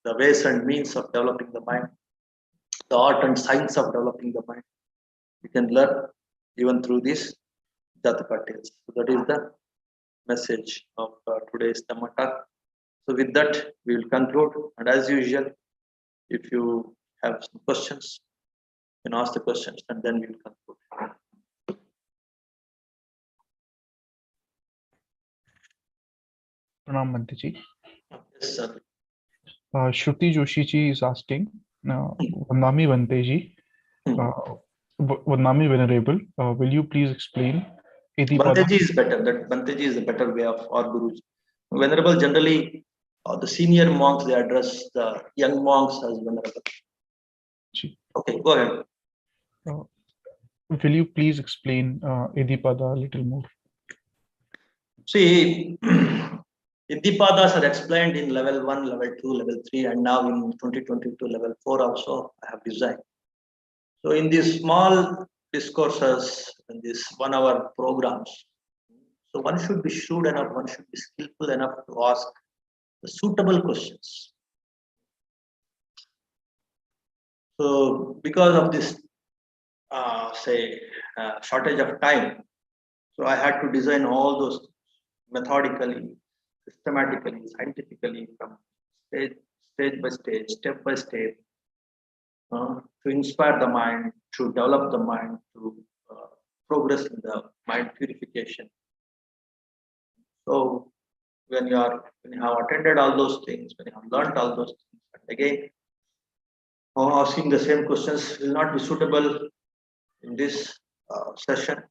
the ways and means of developing the mind, the art and science of developing the mind. You can learn even through these Jataka tales. So that is the message of today's Dhamma talk. So with that, we will conclude. And as usual, if you have some questions, you can ask the questions, and then we will conclude. Pranam Banteji. Yes, sir. Shruti Joshi ji is asking, Vandami Banteji, Vandami Venerable, will you please explain Banteji is better. That Banteji is a better way of our gurus. Venerable, generally, the senior monks, they address the young monks as venerable. Okay, go ahead. Will you please explain Edipada a little more? See, Iddhipadas are explained in level 1, level 2, level 3, and now in 2022 level 4 also I have designed. So in these small discourses, in these 1 hour programs, so one should be shrewd enough, one should be skillful enough to ask the suitable questions. So because of this, shortage of time, so I had to design all those methodically, systematically, scientifically, from stage by stage, step by step, to inspire the mind, to develop the mind, to progress in the mind purification. So when you have attended all those things, when you have learned all those things, and again, asking the same questions will not be suitable in this session.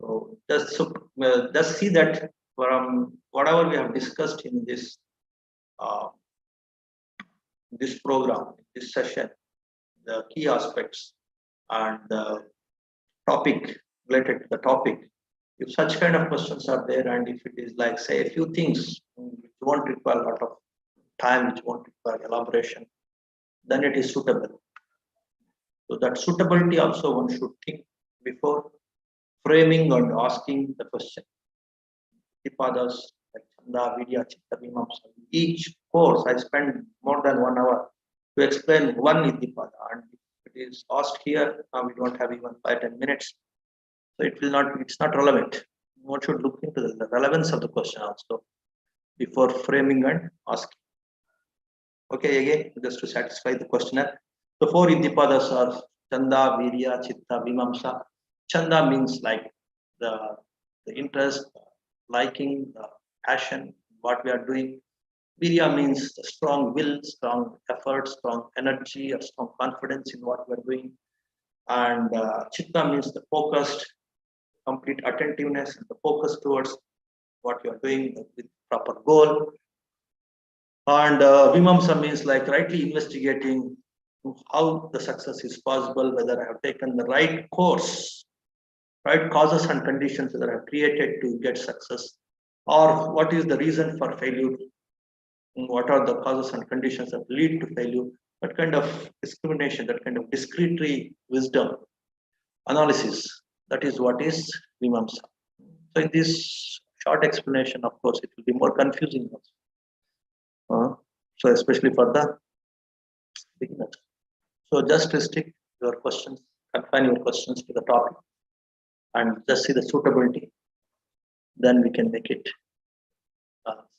So just see that from whatever we have discussed in uh, this program, this session, the key aspects and the topic related to the topic. If such kind of questions are there, and if it is like say a few things which won't require a lot of time, which won't require elaboration, then it is suitable. So that suitability also one should think before framing and asking the question. Iddhipadas like Chanda, Vidya, Chitta, Vimamsa. Each course I spend more than 1 hour to explain one Iddhipada, and if it is asked here, now we don't have even 5-10 minutes. So it will not, it's not relevant. One should look into the relevance of the question also before framing and asking. Okay, again, just to satisfy the questioner. The 4 Iddhipadas are Chanda, Virya, Chitta, Vimamsa. Chanda means like the interest, liking, the passion, what we are doing. Virya means the strong will, strong effort, strong energy, or strong confidence in what we are doing. And Chitta means the focused, complete attentiveness and the focus towards what you are doing with proper goal. And Vimamsa means like rightly investigating how the success is possible, whether I have taken the right course, right causes and conditions that I have created to get success, or what is the reason for failure, what are the causes and conditions that lead to failure. That kind of discrimination, that kind of discrete wisdom analysis, that is what is Vimamsa. So in this short explanation, of course, it will be more confusing also. So especially for the beginners. So just restrict your questions, confine your questions to the topic, and just see the suitability. Then we can make it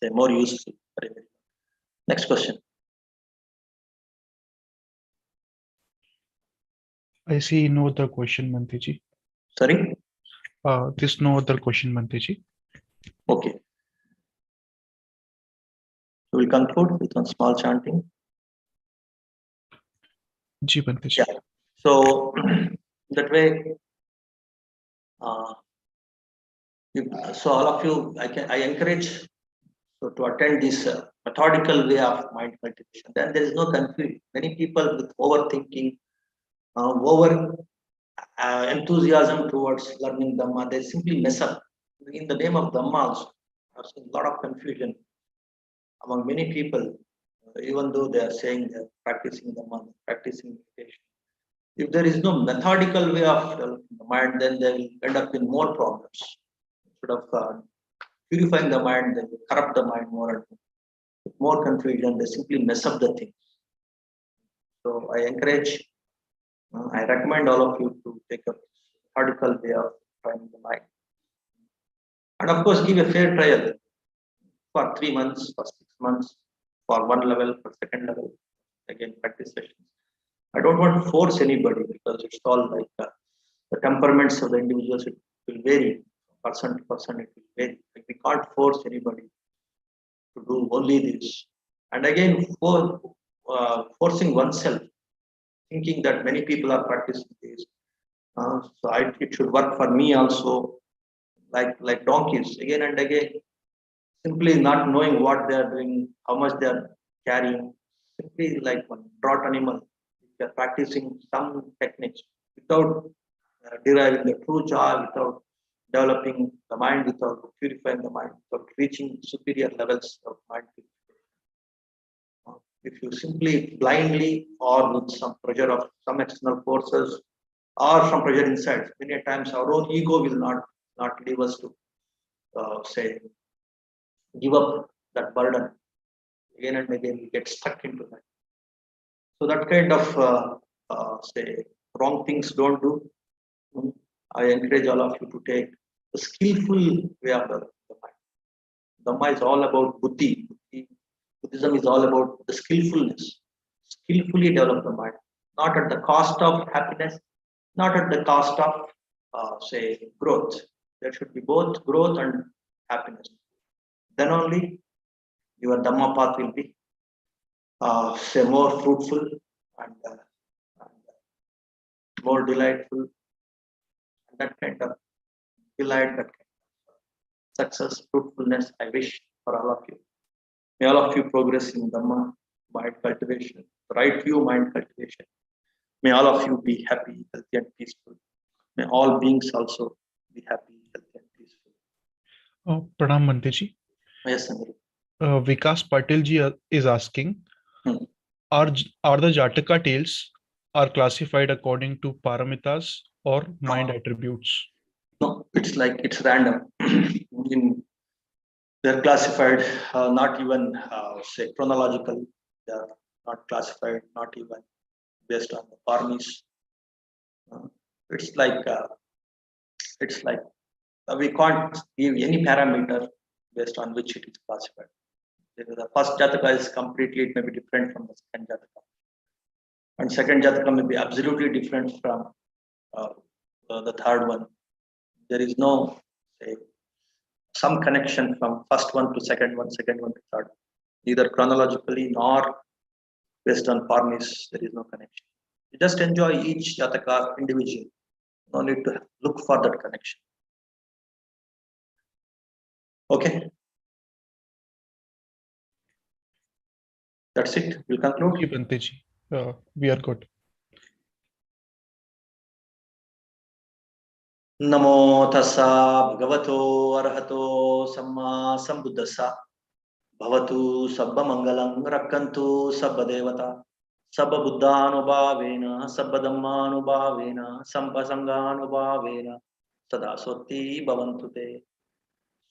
say more useful. Next question. I see no other question, Manteji. Sorry. There's no other question, Manteji. Okay. We will conclude with one small chanting. Ji, Manteji. Yeah. So that way, so all of you, I encourage to attend this methodical way of mind cultivation. Then there is no confusion. Many people with overthinking, over enthusiasm towards learning Dhamma, they simply mess up. In the name of Dhamma also, I've seen a lot of confusion among many people, even though they are saying they're practicing Dhamma, practicing meditation. If there is no methodical way of developing the mind, then they will end up in more problems. Instead of purifying the mind, they will corrupt the mind more and more. With more confusion, they simply mess up the things. So I encourage, I recommend all of you to take a methodical way of trying the mind. And of course, give a fair trial for 3 months, for 6 months, for one level, for second level, again, practice sessions. I don't want to force anybody because it's all like the temperaments of the individuals, it will vary. Person to person, it will vary. Like we can't force anybody to do only this. And again, forcing oneself, thinking that many people are practicing this. It should work for me also, like donkeys, again and again, simply not knowing what they are doing, how much they are carrying, simply like one draught animal. They are practicing some techniques without deriving the true joy, without developing the mind without purifying the mind, without reaching superior levels of mind purification. If you simply blindly or with some pressure of some external forces or some pressure inside, many times our own ego will not leave us to say give up that burden. Again and again we get stuck into that. So that kind of say wrong things don't do. I encourage all of you to take the skillful way of the mind. Dhamma is all about buddhi. Buddhism is all about the skillfulness. Skillfully develop the mind, not at the cost of happiness, not at the cost of say growth. There should be both growth and happiness. Then only your Dhamma path will be say more fruitful and more delightful, and that kind of delight, that kind of success, fruitfulness I wish for all of you. May all of you progress in Dhamma mind cultivation, right view mind cultivation. May all of you be happy, healthy, and peaceful. May all beings also be happy, healthy, and peaceful. Pranam Bante ji. Yes, Sanjay. Vikas Patil ji is asking, are the Jataka tales are classified according to paramitas or mind attributes? No, it's random. They're classified not even say chronologically. They are not classified, not even based on the paramis. It's like we can't give any parameter based on which it is classified. The first Jataka is completely, it may be different from the second Jataka. And second Jataka may be absolutely different from the third one. There is no say, some connection from first one to second one to third. Neither chronologically nor based on paramis, there is no connection. You just enjoy each Jataka individually. No need to look for that connection. Okay. That's it. We'll conclude. Ji, Bante ji. We are good. Namo tassa bhagavato arahato samma sambuddhassa bhavatu sabba mangalam rakkantu sabba devata sabba buddhanubhavena sabba dhammanubhavena sampasanganubhavena sada sotti bhavantu te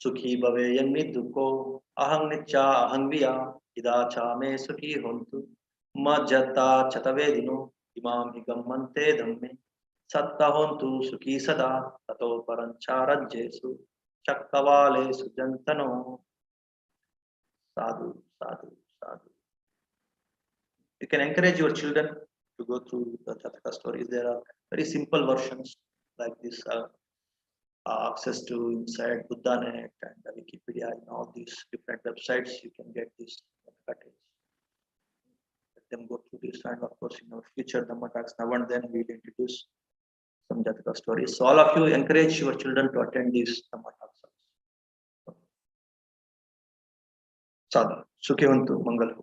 sukhi bhave yanmi dukho ahang nicca ahang viya idacha me sukhi hontu majjata chatavedino imam higammante dhamme sattahontu sukhi sada tato parancharadjesu chakkavalesu jantano. Sadhu, sadhu, sadhu. You can encourage your children to go through the Jataka stories. There are very simple versions like this, access to inside BuddhaNet and Wikipedia and all these different websites. You can get this package. Let them go through this, and of course, in our future Dhamma talks, now and then we will introduce some Jataka stories. So all of you encourage your children to attend these Dhamma talks. Sadhu, Sukhivantu, Mangal.